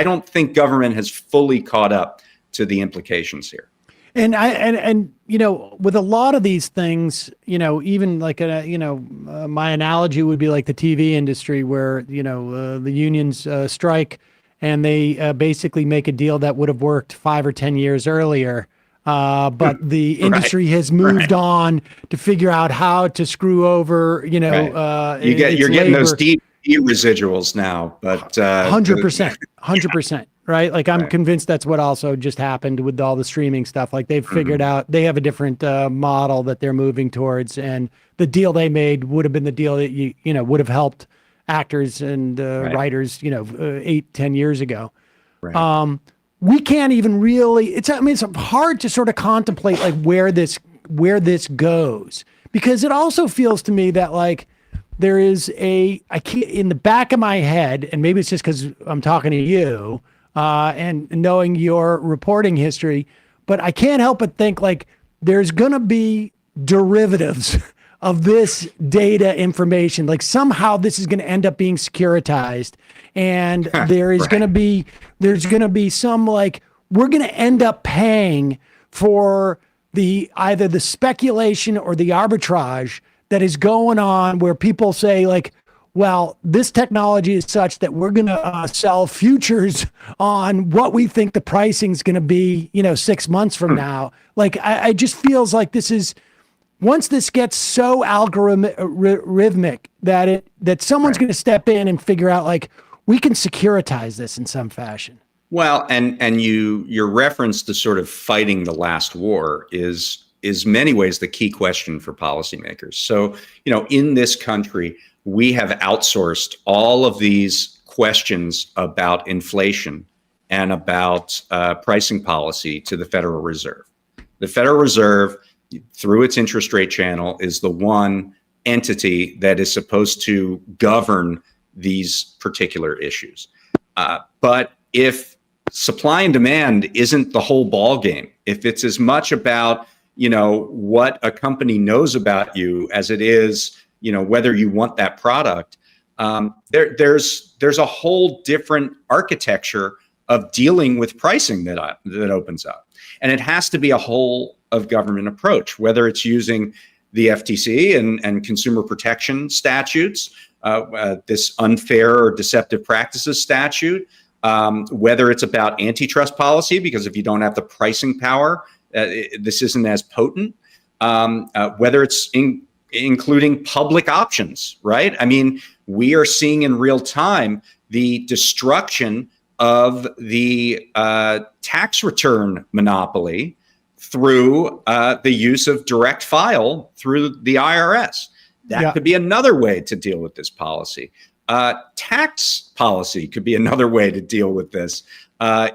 don't think government has fully caught up to the implications here. And you know, with a lot of these things, you know, even like my analogy would be like the TV industry, where the unions strike, and they basically make a deal that would have worked 5 or 10 years earlier. But the industry has moved on to figure out how to screw over, you're getting those deep residuals now, but 100%, right? Like I'm convinced that's what also just happened with all the streaming stuff. Like they've figured out they have a different model that they're moving towards, and the deal they made would have been the deal that would have helped actors and writers, 8-10 years ago. Right. We can't even really, it's hard to sort of contemplate like where this goes, because it also feels to me that like there is in the back of my head, and maybe it's just because I'm talking to you and knowing your reporting history, but I can't help but think like there's going to be derivatives of this data information. Like somehow this is going to end up being securitized, and there is going to be, some like, we're going to end up paying for either the speculation or the arbitrage that is going on, where people say like, well, this technology is such that we're going to sell futures on what we think the pricing is going to be, 6 months from now. Like, I just feels like this is, once this gets so algorithmic that someone's going to step in and figure out like, we can securitize this in some fashion. Well, and your reference to sort of fighting the last war is many ways the key question for policymakers. So, in this country, we have outsourced all of these questions about inflation and about pricing policy to the Federal Reserve. The Federal Reserve, through its interest rate channel, is the one entity that is supposed to govern these particular issues. But if supply and demand isn't the whole ball game, if it's as much about what a company knows about you as it is whether you want that product, there's a whole different architecture of dealing with pricing that opens up, and it has to be a whole of government approach, whether it's using the FTC and consumer protection statutes, this unfair or deceptive practices statute, whether it's about antitrust policy, because if you don't have the pricing power, this isn't as potent, whether it's including public options, right? I mean, we are seeing in real time the destruction of the tax return monopoly through the use of direct file through the IRS. That could be another way to deal with this policy. Tax policy could be another way to deal with this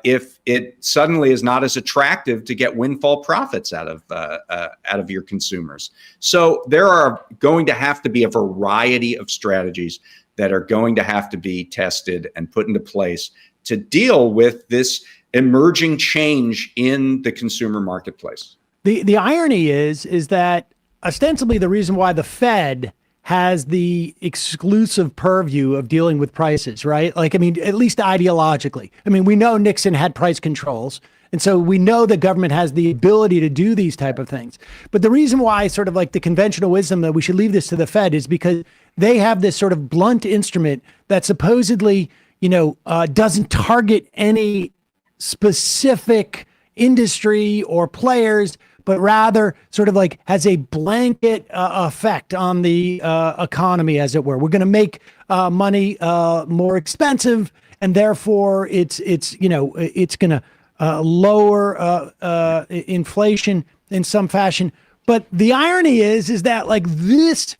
if it suddenly is not as attractive to get windfall profits out of your consumers. So there are going to have to be a variety of strategies that are going to have to be tested and put into place to deal with this emerging change in the consumer marketplace. The irony is that ostensibly the reason why the Fed has the exclusive purview of dealing with prices, right? Like, I mean, at least ideologically. I mean, we know Nixon had price controls, and so we know the government has the ability to do these type of things. But the reason why sort of like the conventional wisdom that we should leave this to the Fed is because they have this sort of blunt instrument that supposedly, doesn't target any specific industry or players, but rather sort of like has a blanket effect on the economy, as it were. We're going to make money more expensive, and therefore it's going to lower inflation in some fashion. But the irony is that like these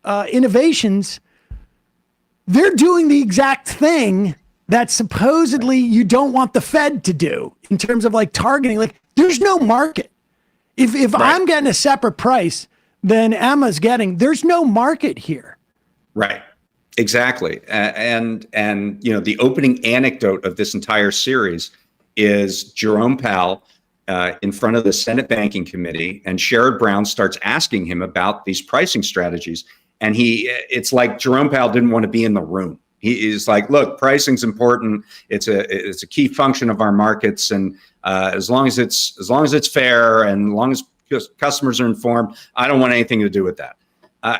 innovations, they're doing the exact thing that supposedly you don't want the Fed to do in terms of like targeting. Like, there's no market. If I'm getting a separate price than Emma's getting, there's no market here. Right. Exactly. And the opening anecdote of this entire series is Jerome Powell in front of the Senate Banking Committee, and Sherrod Brown starts asking him about these pricing strategies. And it's like Jerome Powell didn't want to be in the room. He is like, look, pricing's important. It's a key function of our markets, and as long as it's fair and as long as customers are informed, I don't want anything to do with that.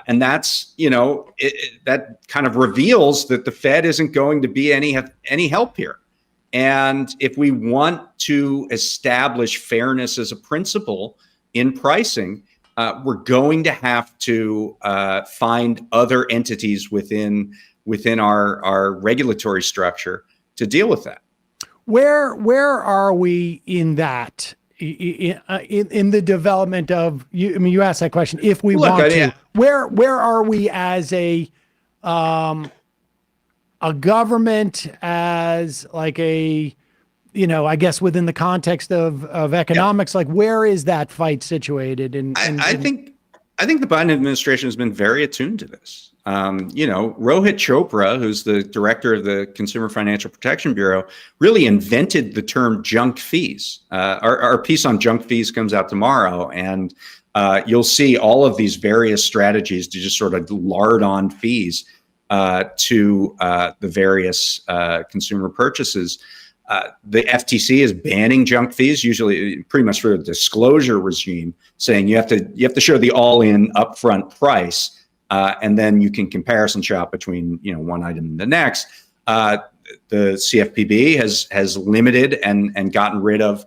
And that's that kind of reveals that the Fed isn't going to be any help here. And if we want to establish fairness as a principle in pricing, we're going to have to find other entities within our regulatory structure to deal with that. Where are we in that? In the development of you? I mean, you asked that question. If we want to, where are we as a government, as like a, I guess within the context of economics, like where is that fight situated? I think the Biden administration has been very attuned to this. Rohit Chopra, who's the director of the Consumer Financial Protection Bureau, really invented the term junk fees. Our piece on junk fees comes out tomorrow, and you'll see all of these various strategies to just sort of lard on fees to the various consumer purchases. The FTC is banning junk fees, usually pretty much through a disclosure regime, saying you have to show the all-in upfront price, and then you can comparison shop between one item and the next. The CFPB has limited and gotten rid of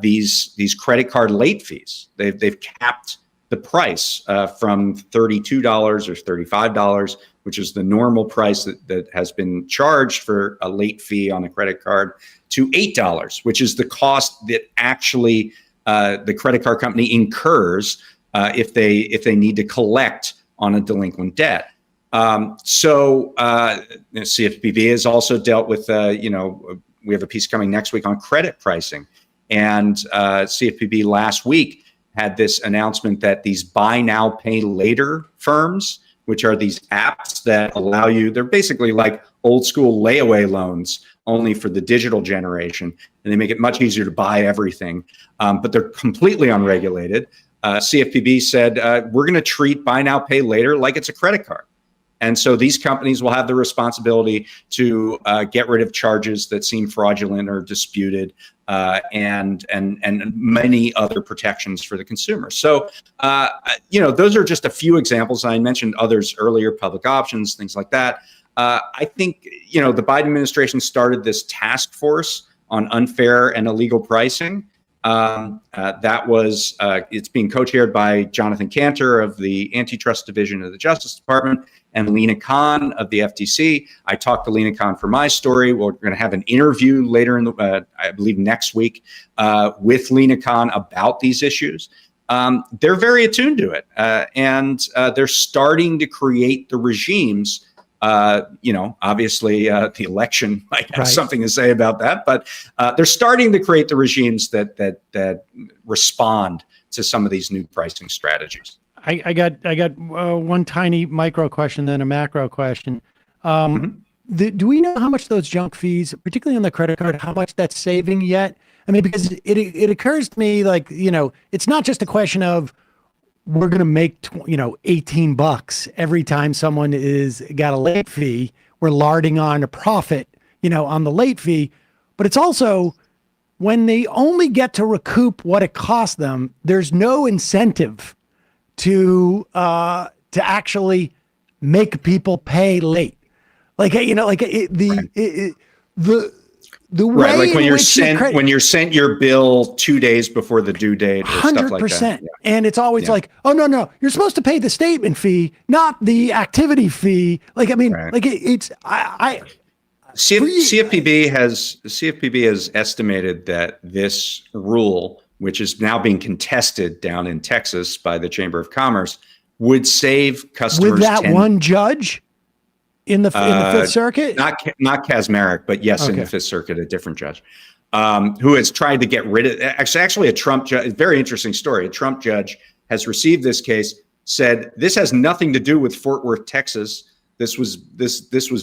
these credit card late fees. They've capped the price from $32 or $35, which is the normal price that has been charged for a late fee on a credit card, to $8, which is the cost that actually the credit card company incurs if they need to collect on a delinquent debt. CFPB has also dealt with, we have a piece coming next week on credit pricing. And CFPB last week had this announcement that these buy now, pay later firms, which are these apps that allow you, they're basically like old school layaway loans, only for the digital generation. And they make it much easier to buy everything, but they're completely unregulated. CFPB said, we're going to treat buy now, pay later like it's a credit card. And so these companies will have the responsibility to get rid of charges that seem fraudulent or disputed, and many other protections for the consumer. So, those are just a few examples. I mentioned others earlier, public options, things like that. I think, the Biden administration started this task force on unfair and illegal pricing. It's being co-chaired by Jonathan Cantor of the Antitrust Division of the Justice Department and Lena Khan of the FTC. I talked to Lena Khan for my story. We're going to have an interview later I believe next week, with Lena Khan about these issues. They're very attuned to it, and they're starting to create the regimes. Obviously, the election might have something to say about that, but they're starting to create the regimes that respond to some of these new pricing strategies. I got one tiny micro question, then a macro question. Do we know how much those junk fees, particularly on the credit card, how much that's saving yet? I mean, because it occurs to me like, it's not just a question of we're going to make, $18 every time someone got a late fee. We're larding on a profit, on the late fee, but it's also when they only get to recoup what it cost them, there's no incentive to actually make people pay late. Like, the way like when you're sent your bill 2 days before the due date, or 100%, stuff like that. Yeah. And it's always like, oh no, you're supposed to pay the statement fee, not the activity fee. Like, I mean, CFPB has estimated that this rule, which is now being contested down in Texas by the Chamber of Commerce, would save customers. With that one judge in the Fifth Circuit? Not Kaczmarek, but yes, in the Fifth Circuit, a different judge, who has tried to get rid of. Actually, a Trump judge. Very interesting story. A Trump judge has received this case. Said this has nothing to do with Fort Worth, Texas. This was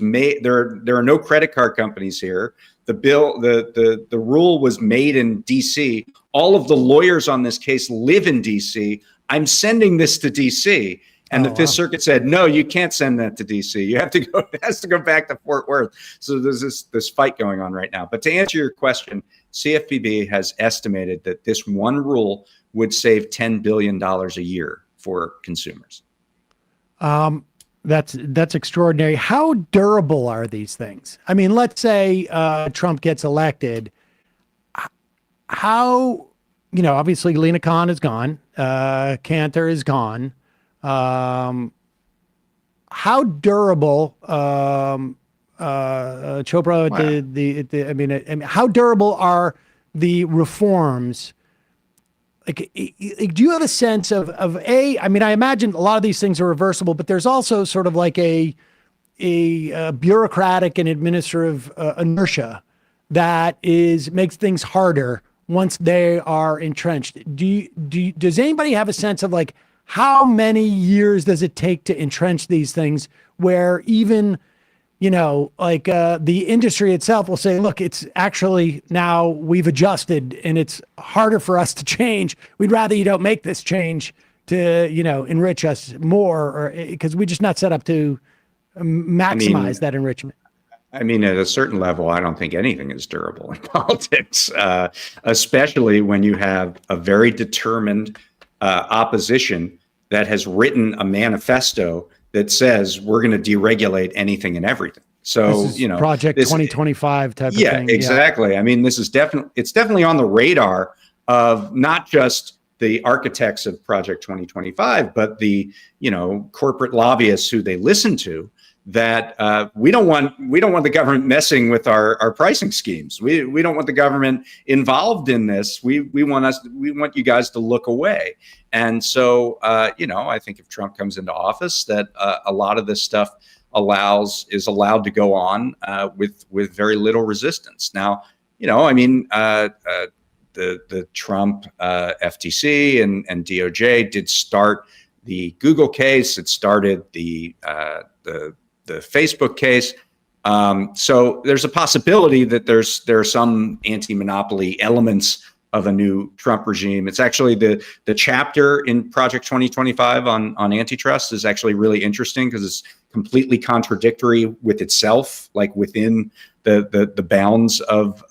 made. There are no credit card companies here. The rule was made in D.C. All of the lawyers on this case live in D.C. I'm sending this to D.C. And the Fifth Circuit said, no, you can't send that to D.C. You have to go. It has to go back to Fort Worth. So there's this fight going on right now. But to answer your question, CFPB has estimated that this one rule would save $10 billion a year for consumers. That's extraordinary. How durable are these things? I mean, let's say Trump gets elected. How, obviously Lena Khan is gone. Cantor is gone. How durable, Chopra, how durable are the reforms? Like, do you have a sense of I imagine a lot of these things are reversible, but there's also sort of like a bureaucratic and administrative inertia that makes things harder once they are entrenched. Does anybody have a sense of like how many years does it take to entrench these things where even, the industry itself will say, look, it's actually now we've adjusted and it's harder for us to change. We'd rather you don't make this change to, enrich us more, or because we're just not set up to maximize that enrichment. I mean, at a certain level, I don't think anything is durable in politics, especially when you have a very determined opposition that has written a manifesto that says we're going to deregulate anything and everything. So, Project 2025 type of thing. Yeah, exactly. I mean, it's definitely on the radar of not just the architects of Project 2025, but the, corporate lobbyists who they listen to, that we don't want the government messing with our pricing schemes. We don't want the government involved in this. We want you guys to look away. And so I think if Trump comes into office, that a lot of this stuff is allowed to go on with very little resistance. Now, the Trump FTC and DOJ did start the Google case. It started the Facebook case. So there's a possibility that there are some anti-monopoly elements of a new Trump regime. It's actually the chapter in Project 2025 on antitrust is actually really interesting because it's completely contradictory with itself, like within the bounds of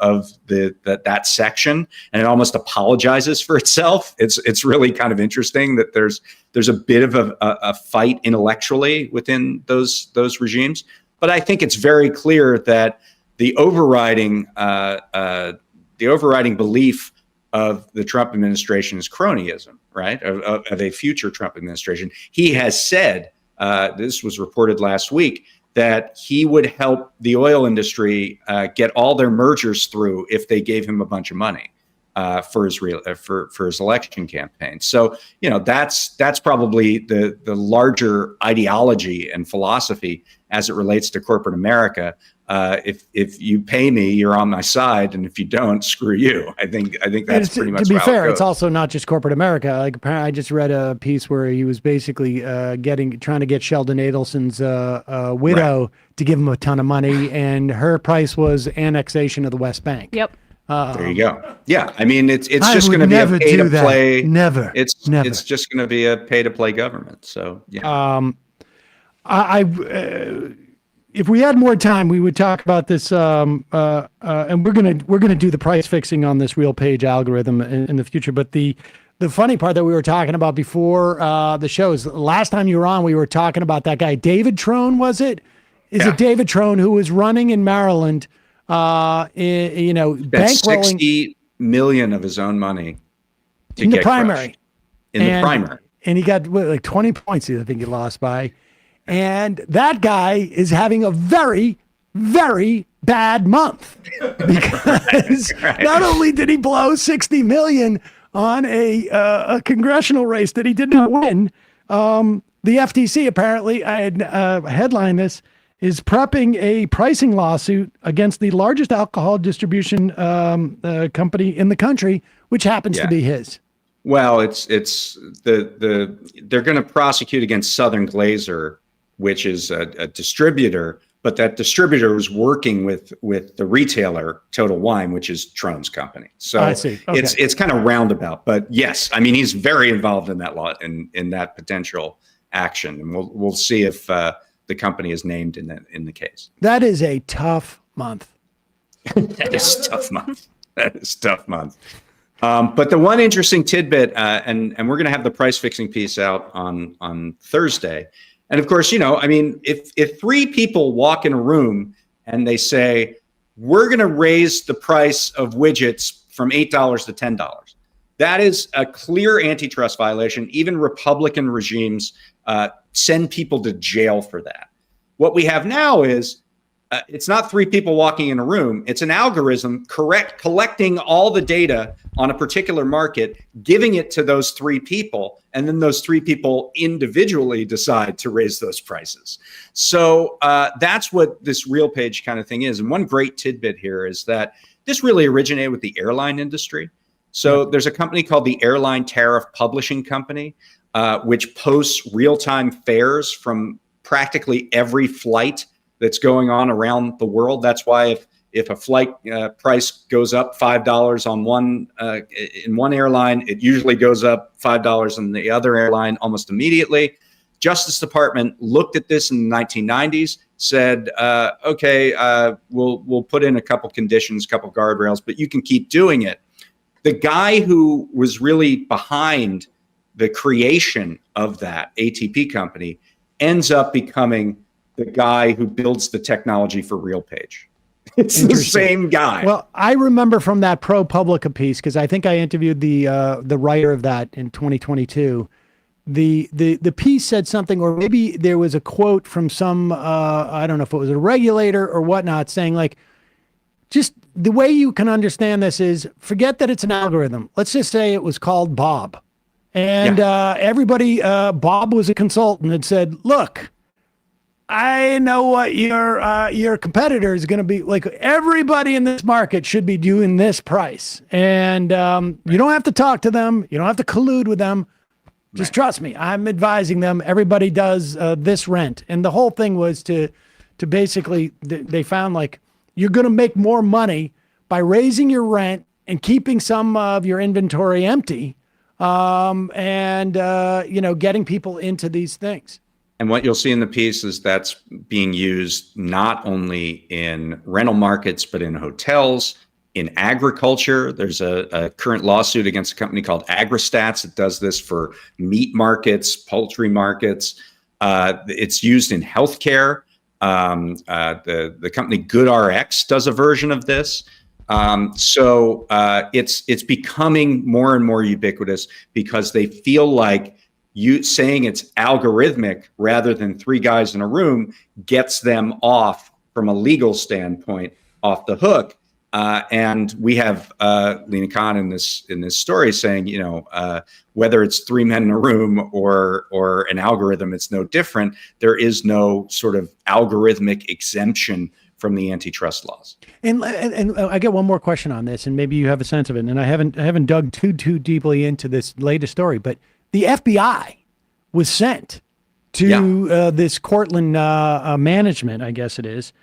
that section, and it almost apologizes for itself. It's really kind of interesting that there's a bit of a fight intellectually within those regimes. But I think it's very clear that the overriding belief of the Trump administration is cronyism, right? Of a future Trump administration. He has said, this was reported last week, that he would help the oil industry get all their mergers through if they gave him a bunch of money for his election campaign. So that's probably the larger ideology and philosophy as it relates to corporate America. If you pay me, you're on my side, and if you don't, screw you. I think that's pretty much. To be fair, it's also not just corporate America. Like, apparently, I just read a piece where he was basically trying to get Sheldon Adelson's widow to give him a ton of money, and her price was annexation of the West Bank. Yep. There you go. Yeah, I mean, it's just going to be a pay to play. Never. It's just going to be a pay to play government. So yeah. If we had more time, we would talk about this, and we're gonna do the price fixing on this real page algorithm in the future. But the funny part that we were talking about before the show is last time you were on, we were talking about that guy David Trone. Was it? Is it David Trone who was running in Maryland? Bankrolling $60 million of his own money in the primary. And he got like 20 points. I think he lost by. And that guy is having a very, very bad month because not only did he blow $60 million on a congressional race that he did not win, the FTC apparently, I had headlined this, is prepping a pricing lawsuit against the largest alcohol distribution company in the country, which happens to be his. Well, they're going to prosecute against Southern Glazer, which is a distributor, but that distributor was working with the retailer Total Wine, which is Trone's company. So I see. Okay. It's kind of roundabout, but yes, I mean, he's very involved in that law in that potential action, and we'll see if the company is named in the case. That is a tough month. That is a tough month. That is a tough month. But the one interesting tidbit, and we're going to have the price fixing piece out on Thursday. And of course, I mean, if three people walk in a room and they say, we're going to raise the price of widgets from $8 to $10, that is a clear antitrust violation. Even Republican regimes send people to jail for that. What we have now is it's not three people walking in a room. It's an algorithm collecting all the data on a particular market, giving it to those three people, and then those three people individually decide to raise those prices. So that's what this real page kind of thing is. And one great tidbit here is that this really originated with the airline industry. So there's a company called the Airline Tariff Publishing Company. which posts real-time fares from practically every flight that's going on around the world. That's why if a flight price goes up $5 on one in one airline, it usually goes up $5 in the other airline almost immediately. Justice Department looked at this in the 1990s, said, okay, we'll put in a couple conditions, couple guardrails, but you can keep doing it. The guy who was really behind the creation of that ATP company ends up becoming the guy who builds the technology for RealPage. It's the same guy. Well, I remember from that ProPublica piece, because I think I interviewed the writer of that in 2022. The piece said something, or maybe there was a quote from some, I don't know if it was a regulator or whatnot, saying like, just the way you can understand this is forget that it's an algorithm. Let's just say it was called Bob. And everybody, Bob was a consultant and said, look, I know what your competitor is going to be like. Everybody in this market should be doing this price. And you don't have to talk to them. You don't have to collude with them. Just trust me. I'm advising them. Everybody does this rent. And the whole thing was to basically, they found like, you're going to make more money by raising your rent and keeping some of your inventory empty. Getting people into these things. And what you'll see in the piece is that's being used not only in rental markets, but in hotels, in agriculture. There's a current lawsuit against a company called AgriStats that does this for meat markets, poultry markets. It's used in healthcare. The company GoodRx does a version of this. It's becoming more and more ubiquitous because they feel like you saying it's algorithmic rather than three guys in a room gets them off from a legal standpoint off the hook. And we have Lena Khan in this story saying, whether it's three men in a room or an algorithm, it's no different. There is no sort of algorithmic exemption from the antitrust laws. And I get one more question on this, and maybe you have a sense of it. And I haven't dug too deeply into this latest story, but the FBI was sent to this Cortland management, I guess it is.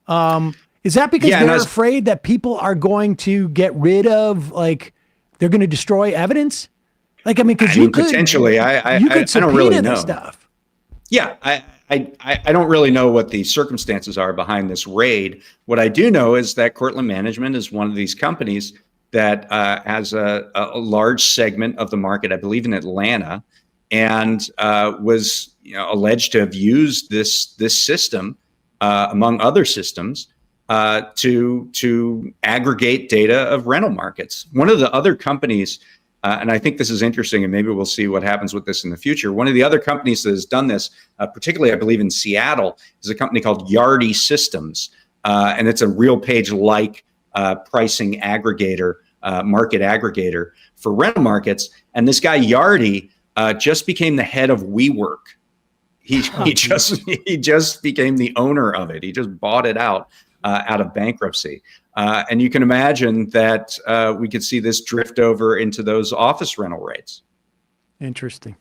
Is that because they're afraid that people are going to get rid of, like, they're going to destroy evidence? Like, I mean, because you could potentially. I don't really know. Stuff. Yeah, I don't really know what the circumstances are behind this raid. What I do know is that Cortland Management is one of these companies that has a large segment of the market, I believe in Atlanta, and was alleged to have used this system among other systems to aggregate data of rental markets. One of the other companies, and I think this is interesting, and maybe we'll see what happens with this in the future. One of the other companies that has done this, particularly I believe in Seattle, is a company called Yardi Systems, and it's a RealPage-like pricing aggregator, market aggregator for rental markets. And this guy Yardi just became the head of WeWork. He just became the owner of it. He just bought it out of bankruptcy. And you can imagine that we could see this drift over into those office rental rates. Interesting.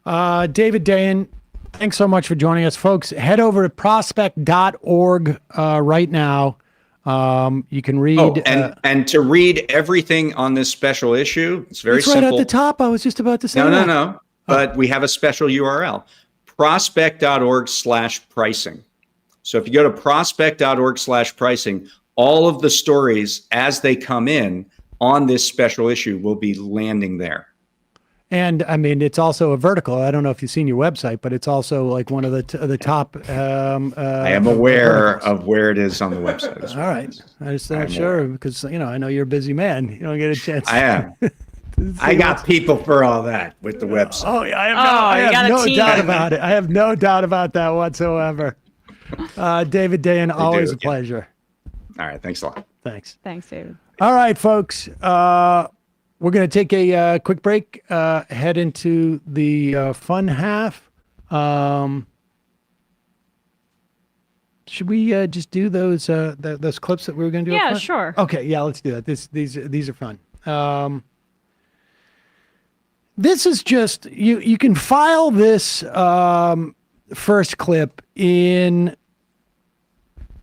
David Dayen, thanks so much for joining us, folks. Head over to prospect.org right now. You can read. And to read everything on this special issue, it's very simple. Right at the top. I was just about to say No. But we have a special URL, prospect.org/pricing. So if you go to prospect.org/pricing, all of the stories as they come in on this special issue will be landing there. And I mean, it's also a vertical. I don't know if you've seen your website, but it's also like one of the top. I am aware of where it is on the website. All right. I just not sure because, I know you're a busy man. You don't get a chance. I am. I got people for all that with the website. Oh, yeah. I have no doubt about it. I have no doubt about that whatsoever. David Dayen, always a pleasure. All right. Thanks a lot. Thanks. Thanks, David. All right, folks. We're going to take a quick break, head into the fun half. Should we just do those clips that we were going to do? Yeah, sure. Okay. Yeah, let's do that. These are fun. this is just, you can file this first clip in,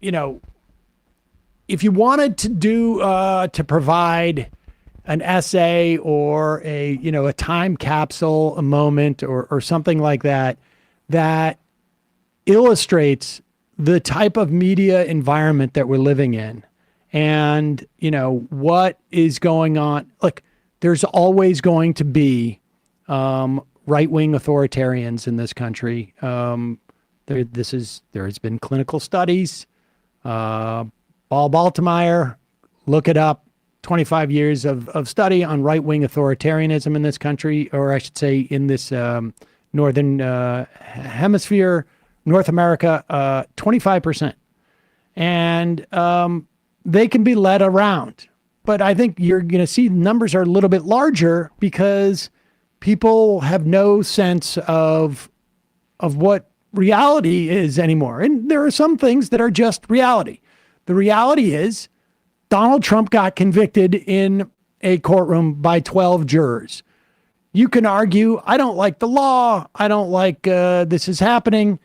if you wanted to do, to provide an essay or a time capsule, a moment or something like that, that illustrates the type of media environment that we're living in and, what is going on. Look, there's always going to be right-wing authoritarians in this country. There has been clinical studies. Paul Baltimore, look it up. 25 years of study on right-wing authoritarianism in this country, or I should say in this northern hemisphere, North America, 25%. And they can be led around. But I think you're going to see numbers are a little bit larger because people have no sense of what reality is anymore. And there are some things that are just reality. The reality is Donald Trump got convicted in a courtroom by 12 jurors. You can argue, I don't like the law. I don't like this is happening.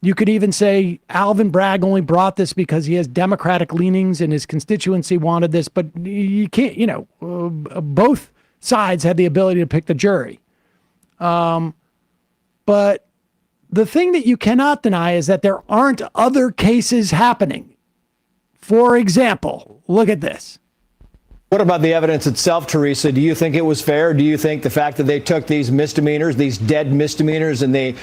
You could even say Alvin Bragg only brought this because he has Democratic leanings and his constituency wanted this. But you can't, both sides had the ability to pick the jury. But the thing that you cannot deny is that there aren't other cases happening. For example, look at this. What about the evidence itself, Teresa? Do you think it was fair? Do you think the fact that they took these misdemeanors, these dead misdemeanors, and they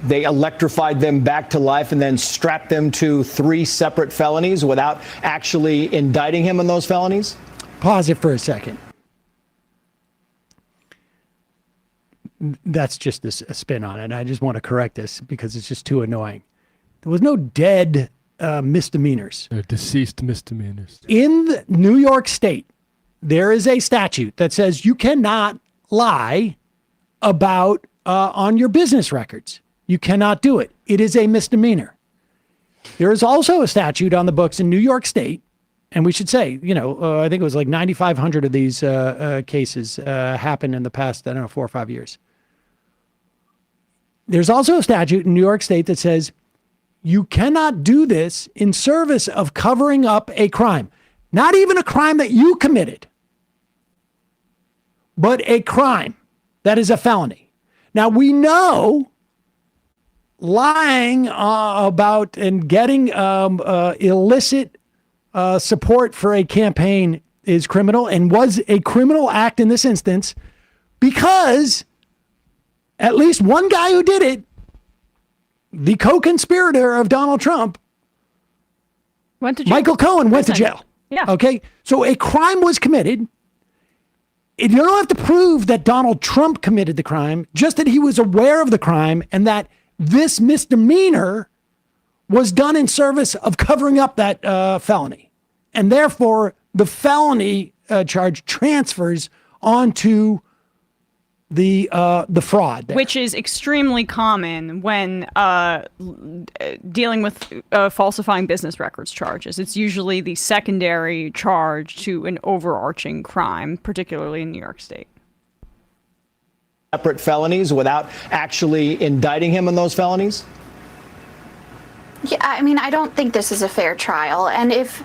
electrified them back to life and then strapped them to 3 separate felonies without actually indicting him on those felonies? Pause it for a second. That's just a spin on it. I just want to correct this because it's just too annoying. There was no dead misdemeanors. They're deceased misdemeanors. In New York State, there is a statute that says you cannot lie about on your business records. You cannot do it. It is a misdemeanor. There is also a statute on the books in New York State, and we should say, I think it was like 9,500 of these cases happened in the past, 4 or 5 years. There's also a statute in New York State that says you cannot do this in service of covering up a crime. Not even a crime that you committed, but a crime that is a felony. Now, we know lying about and getting illicit support for a campaign is criminal and was a criminal act in this instance because at least one guy who did it, the co-conspirator of Donald Trump, went to jail. Michael Cohen, went to jail. Yeah. Okay. So a crime was committed. You don't have to prove that Donald Trump committed the crime, just that he was aware of the crime and that this misdemeanor was done in service of covering up that felony. And therefore, the felony charge transfers onto the fraud there. Which is extremely common when dealing with falsifying business records charges. It's usually the secondary charge to an overarching crime, particularly in New York State. Separate felonies without actually indicting him on those felonies? Yeah, I mean, I don't think this is a fair trial. And if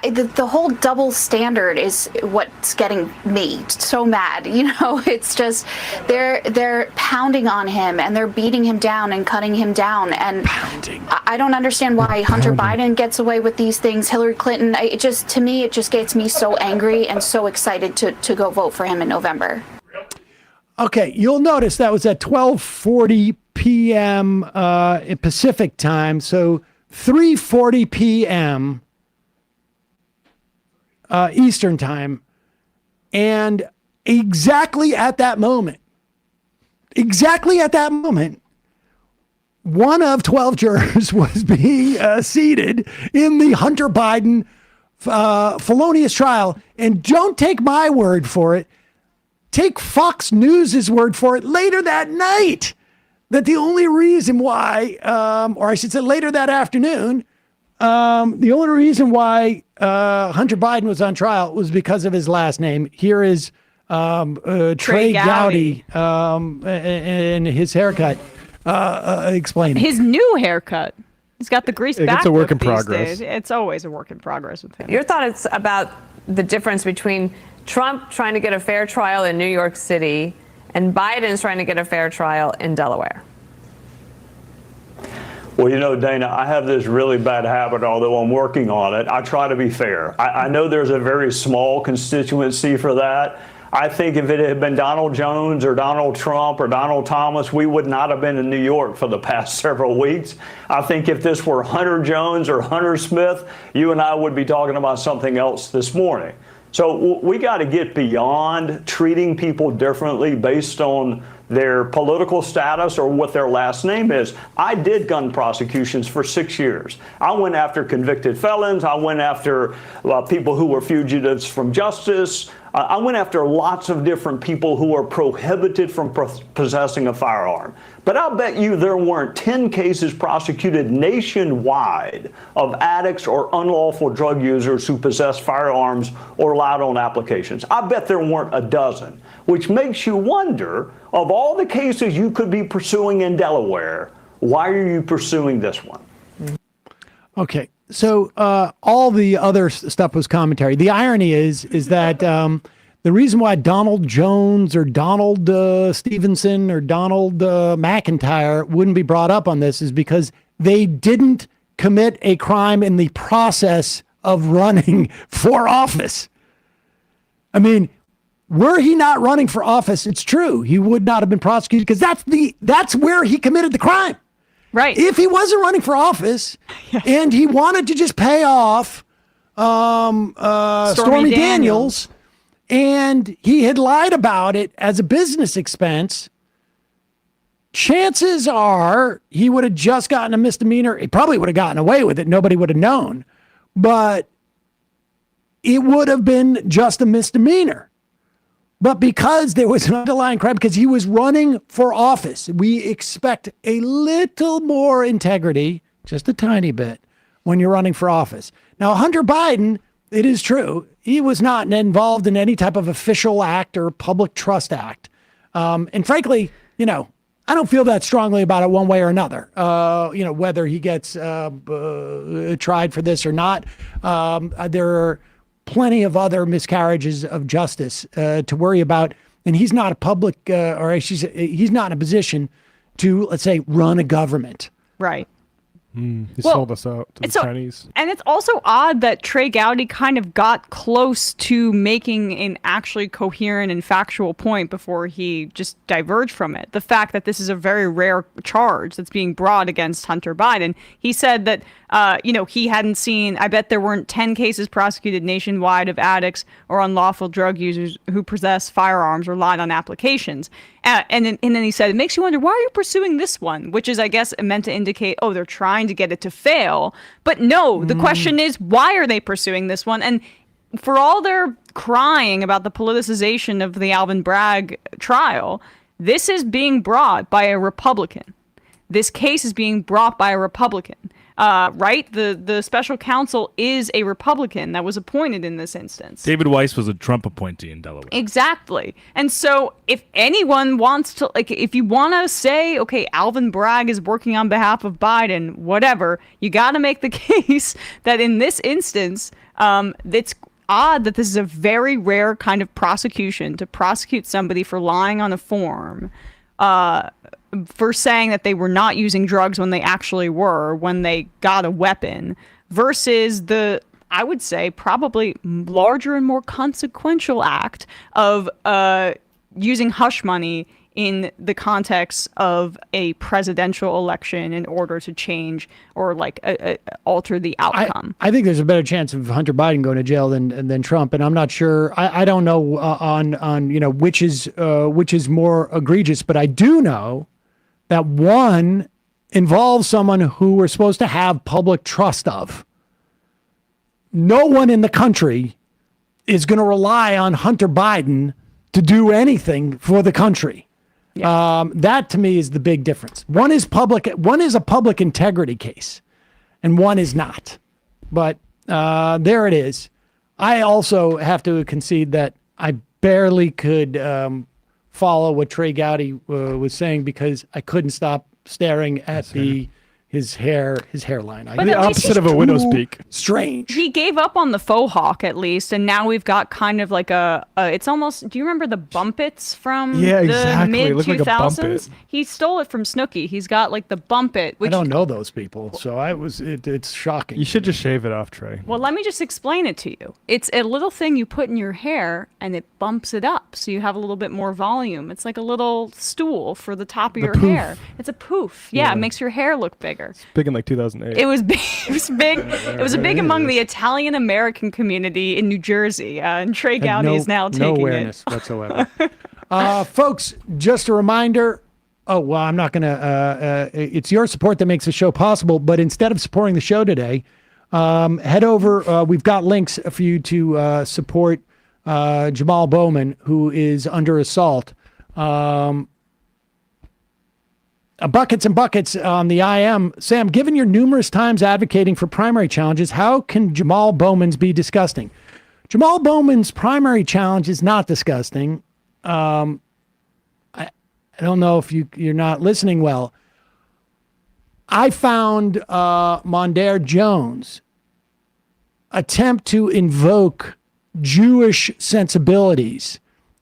the whole double standard is what's getting me so mad, it's just they're pounding on him and they're beating him down and cutting him down. And I don't understand why Hunter Biden gets away with these things. Hillary Clinton, it just gets me so angry and so excited to go vote for him in November. Okay, you'll notice that was at 12:40 p.m. Pacific time, so 3:40 p.m. Eastern time, and exactly at that moment, one of 12 jurors was being seated in the Hunter Biden felonious trial, and don't take my word for it. Take Fox News' word for it later that night, that the only reason why, or I should say later that afternoon, the only reason why Hunter Biden was on trial was because of his last name. Here is Trey Gowdy and his haircut. Explain his new haircut. He's got the greased back. It's a work in these progress. days. It's always a work in progress with him. Your thoughts about the difference between Trump trying to get a fair trial in New York City and Biden's trying to get a fair trial in Delaware? Well, you know, Dana, I have this really bad habit, although I'm working on it. I try to be fair. I know there's a very small constituency for that. I think if it had been Donald Jones or Donald Trump or Donald Thomas, we would not have been in New York for the past several weeks. I think if this were Hunter Jones or Hunter Smith, you and I would be talking about something else this morning. So we got to get beyond treating people differently based on their political status or what their last name is. I did gun prosecutions for 6 years. I went after convicted felons. I went after people who were fugitives from justice. I went after lots of different people who are prohibited from possessing a firearm. But I'll bet you there weren't 10 cases prosecuted nationwide of addicts or unlawful drug users who possess firearms or lied on applications. I bet there weren't a dozen, which makes you wonder, of all the cases you could be pursuing in Delaware, why are you pursuing this one? Okay. So all the other stuff was commentary. The irony is that the reason why Donald Jones or Donald Stevenson or Donald McIntyre wouldn't be brought up on this is because they didn't commit a crime in the process of running for office. I mean, were he not running for office, it's true, he would not have been prosecuted because that's where he committed the crime. Right. If he wasn't running for office and he wanted to just pay off Stormy Daniels and he had lied about it as a business expense, chances are he would have just gotten a misdemeanor. He probably would have gotten away with it. Nobody would have known. But it would have been just a misdemeanor. But because there was an underlying crime, because he was running for office, we expect a little more integrity, just a tiny bit, when you're running for office. Now, Hunter Biden, it is true, he was not involved in any type of official act or public trust act. And frankly, you know, I don't feel that strongly about it one way or another, you know, whether he gets tried for this or not. There are plenty of other miscarriages of justice to worry about. And he's not a public, he's not in a position to, let's say, run a government. Right. He sold us out to the Chinese. And it's also odd that Trey Gowdy kind of got close to making an actually coherent and factual point before he just diverged from it. The fact that this is a very rare charge that's being brought against Hunter Biden. He said that, he hadn't seen, I bet there weren't 10 cases prosecuted nationwide of addicts or unlawful drug users who possess firearms or lied on applications. And then he said, it makes you wonder, why are you pursuing this one? Which is, I guess, meant to indicate, oh, they're trying to get it to fail. But no, the question is, why are they pursuing this one? And for all their crying about the politicization of the Alvin Bragg trial, this is being brought by a Republican. This case is being brought by a Republican. Right? The special counsel is a Republican that was appointed in this instance. David Weiss was a Trump appointee in Delaware. Exactly. And so if anyone wants to, if you want to say, okay, Alvin Bragg is working on behalf of Biden, whatever, you got to make the case that in this instance, it's odd that this is a very rare kind of prosecution to prosecute somebody for lying on a form, for saying that they were not using drugs when they actually were, when they got a weapon, versus the, I would say, probably larger and more consequential act of using hush money in the context of a presidential election in order to change or alter the outcome. I think there's a better chance of Hunter Biden going to jail than Trump, and I'm not sure. I don't know on which is more egregious, but I do know that one involves someone who we're supposed to have public trust of. No one in the country is going to rely on Hunter Biden to do anything for the country. Yeah. That to me is the big difference. One is a public integrity case, and one is not. But there it is. I also have to concede that I barely could follow what Trey Gowdy was saying because I couldn't stop staring at his hairline. But the opposite of a widow's peak. Strange. He gave up on the faux hawk at least, and now we've got kind of like it's almost. Do you remember the bumpets from the mid 2000s? He stole it from Snooki. He's got like the bumpet. Which, I don't know those people, so it's shocking. You should just shave it off, Trey. Well, let me just explain it to you. It's a little thing you put in your hair, and it bumps it up, so you have a little bit more volume. It's like a little stool for the top of your hair. It's a poof. Yeah, it makes your hair look bigger. It's big in like 2008. It was big. It was big. It was big among the Italian American community in New Jersey, and Trey Gowdy is now taking no awareness it. whatsoever. Folks, just a reminder. Oh well, I'm not gonna. It's your support that makes the show possible. But instead of supporting the show today, head over. We've got links for you to support Jamaal Bowman, who is under assault. Buckets and buckets on the IM. Sam, given your numerous times advocating for primary challenges, how can Jamaal Bowman's be disgusting? Jamaal Bowman's primary challenge is not disgusting. I don't know if you're not listening well. I found Mondaire Jones' attempt to invoke Jewish sensibilities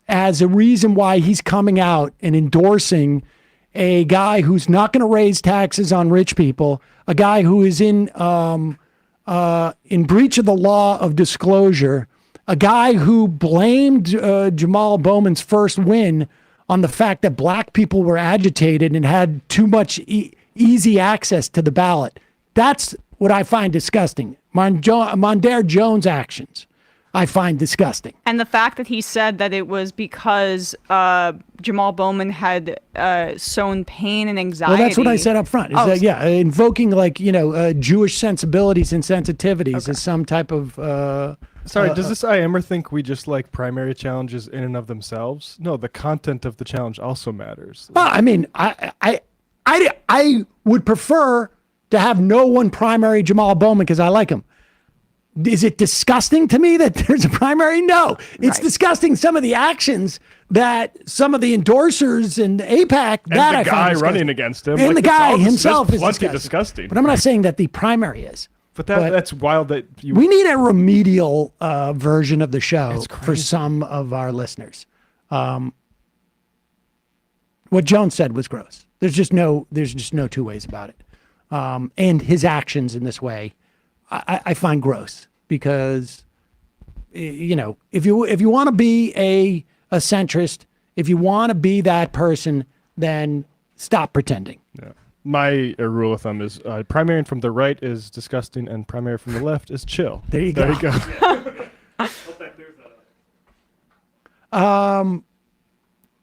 as a reason why he's coming out and endorsing a guy who's not going to raise taxes on rich people, a guy who is in breach of the law of disclosure, a guy who blamed Jamaal Bowman's first win on the fact that black people were agitated and had too much easy access to the ballot. That's what I find disgusting. Mondaire Jones' actions I find disgusting. And the fact that he said that it was because Jamaal Bowman had sown pain and anxiety. Well, that's what I said up front. Invoking Jewish sensibilities and sensitivities as some type of. Sorry, does this IMer think we just like primary challenges in and of themselves? No, the content of the challenge also matters. Well, I mean, I would prefer to have no one primary Jamaal Bowman because I like him. Is it disgusting to me that there's a primary? No, it's disgusting. Some of the actions that some of the endorsers and AIPAC and that the I guy find disgusting. running against him, and the guy himself is disgusting. But I'm not saying that the primary is. But that's wild that you. We need a remedial version of the show for some of our listeners. What Jones said was gross. There's just no two ways about it. And his actions in this way, I find gross because, if you want to be a centrist, if you want to be that person, then stop pretending. Yeah. My rule of thumb is primary from the right is disgusting and primary from the left is chill. There you go.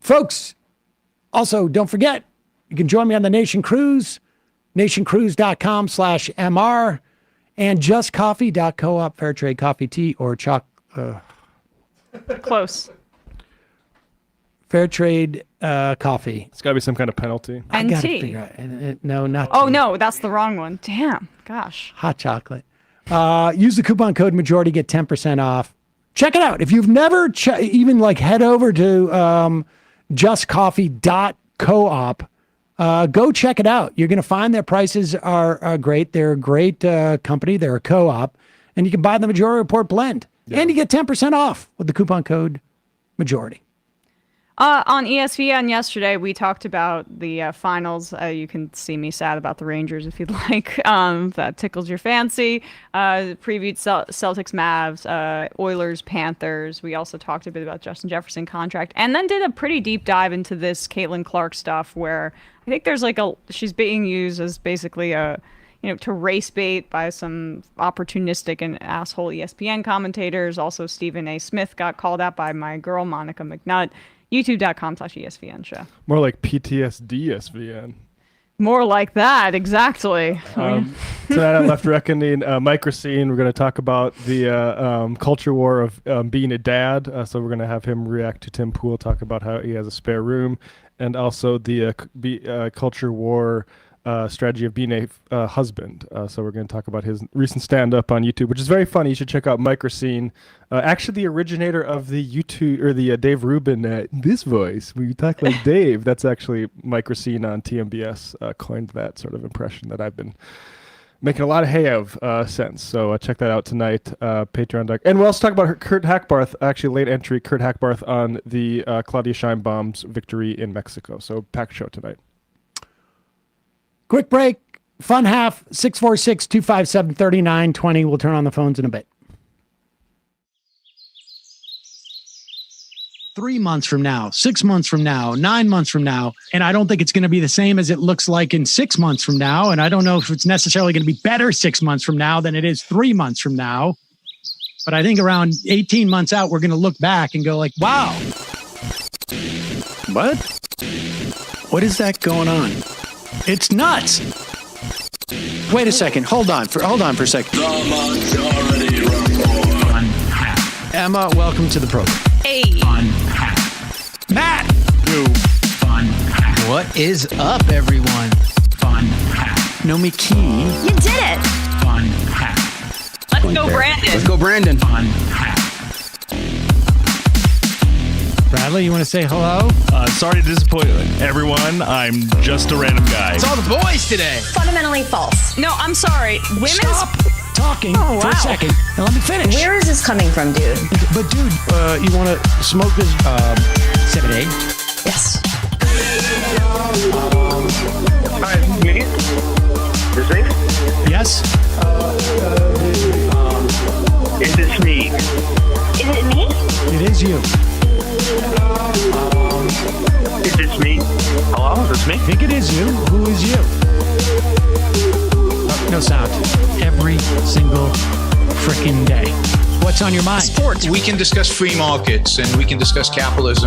Folks, also don't forget, you can join me on the Nation Cruise, nationcruise.com/MR. and justcoffee.coop, fair trade coffee, tea, or close. Fair trade coffee. It's got to be some kind of penalty. And tea. No, not Oh, tea. no, that's the wrong one. Damn. Gosh. Hot chocolate. Use the coupon code majority, get 10% off. Check it out. If you've never even head over to justcoffee.coop. Go check it out. You're going to find their prices are great. They're a great company. They're a co-op. And you can buy the Majority Report blend. Yeah. And you get 10% off with the coupon code majority. On ESPN yesterday, we talked about the finals. You can see me sad about the Rangers if you'd like. If that tickles your fancy. Previewed Celtics, Mavs, Oilers, Panthers. We also talked a bit about Justin Jefferson contract, and then did a pretty deep dive into this Caitlin Clark stuff, where I think there's she's being used as basically to race bait by some opportunistic and asshole ESPN commentators. Also, Stephen A. Smith got called out by my girl Monica McNutt. YouTube.com/ESPN show. More like PTSD SVN. More like that, exactly. Tonight at Left Reckoning, Mike Racine, we're going to talk about the culture war of being a dad. So we're going to have him react to Tim Pool, talk about how he has a spare room, and also the culture war strategy of being a husband. So we're going to talk about his recent stand-up on YouTube, which is very funny. You should check out Mike Racine, actually the originator of the YouTube or the Dave Rubin this voice where you talk like Dave. That's actually Mike Racine on TMBS coined that sort of impression that I've been making a lot of hay of since. So check that out tonight, Patreon. And we'll also talk about Kurt Hackbarth, actually late entry Kurt Hackbarth on the Claudia Sheinbaum's victory in Mexico. So packed show tonight. Quick break. Fun half, 646-257-3920. We'll turn on the phones in a bit. 3 months from now, 6 months from now, 9 months from now, and I don't think it's going to be the same as it looks like in 6 months from now, and I don't know if it's necessarily going to be better 6 months from now than it is 3 months from now, but I think around 18 months out, we're going to look back and go like, wow. What is that going on? It's nuts. Wait a second. Hold on for a second. The Majority Report. Emma, welcome to the program. Hey. Matt. What is up, everyone? Nomi Key. You did it. Let's go, Brandon. Let's go, Brandon. Bradley, you want to say hello? Sorry to disappoint everyone. I'm just a random guy. It's all the boys today. Fundamentally false. No, I'm sorry. Women's Stop talking for a second and let me finish. Where is this coming from, dude? But dude, you want to smoke this 7A? Yes. Hi, me? Is it? Yes. Is this me? Is it me? It is you. Is this me? Hello, is this me? I think it is you. Who is you? No sound. Every single freaking day. What's on your mind? Sports. We can discuss free markets and we can discuss capitalism.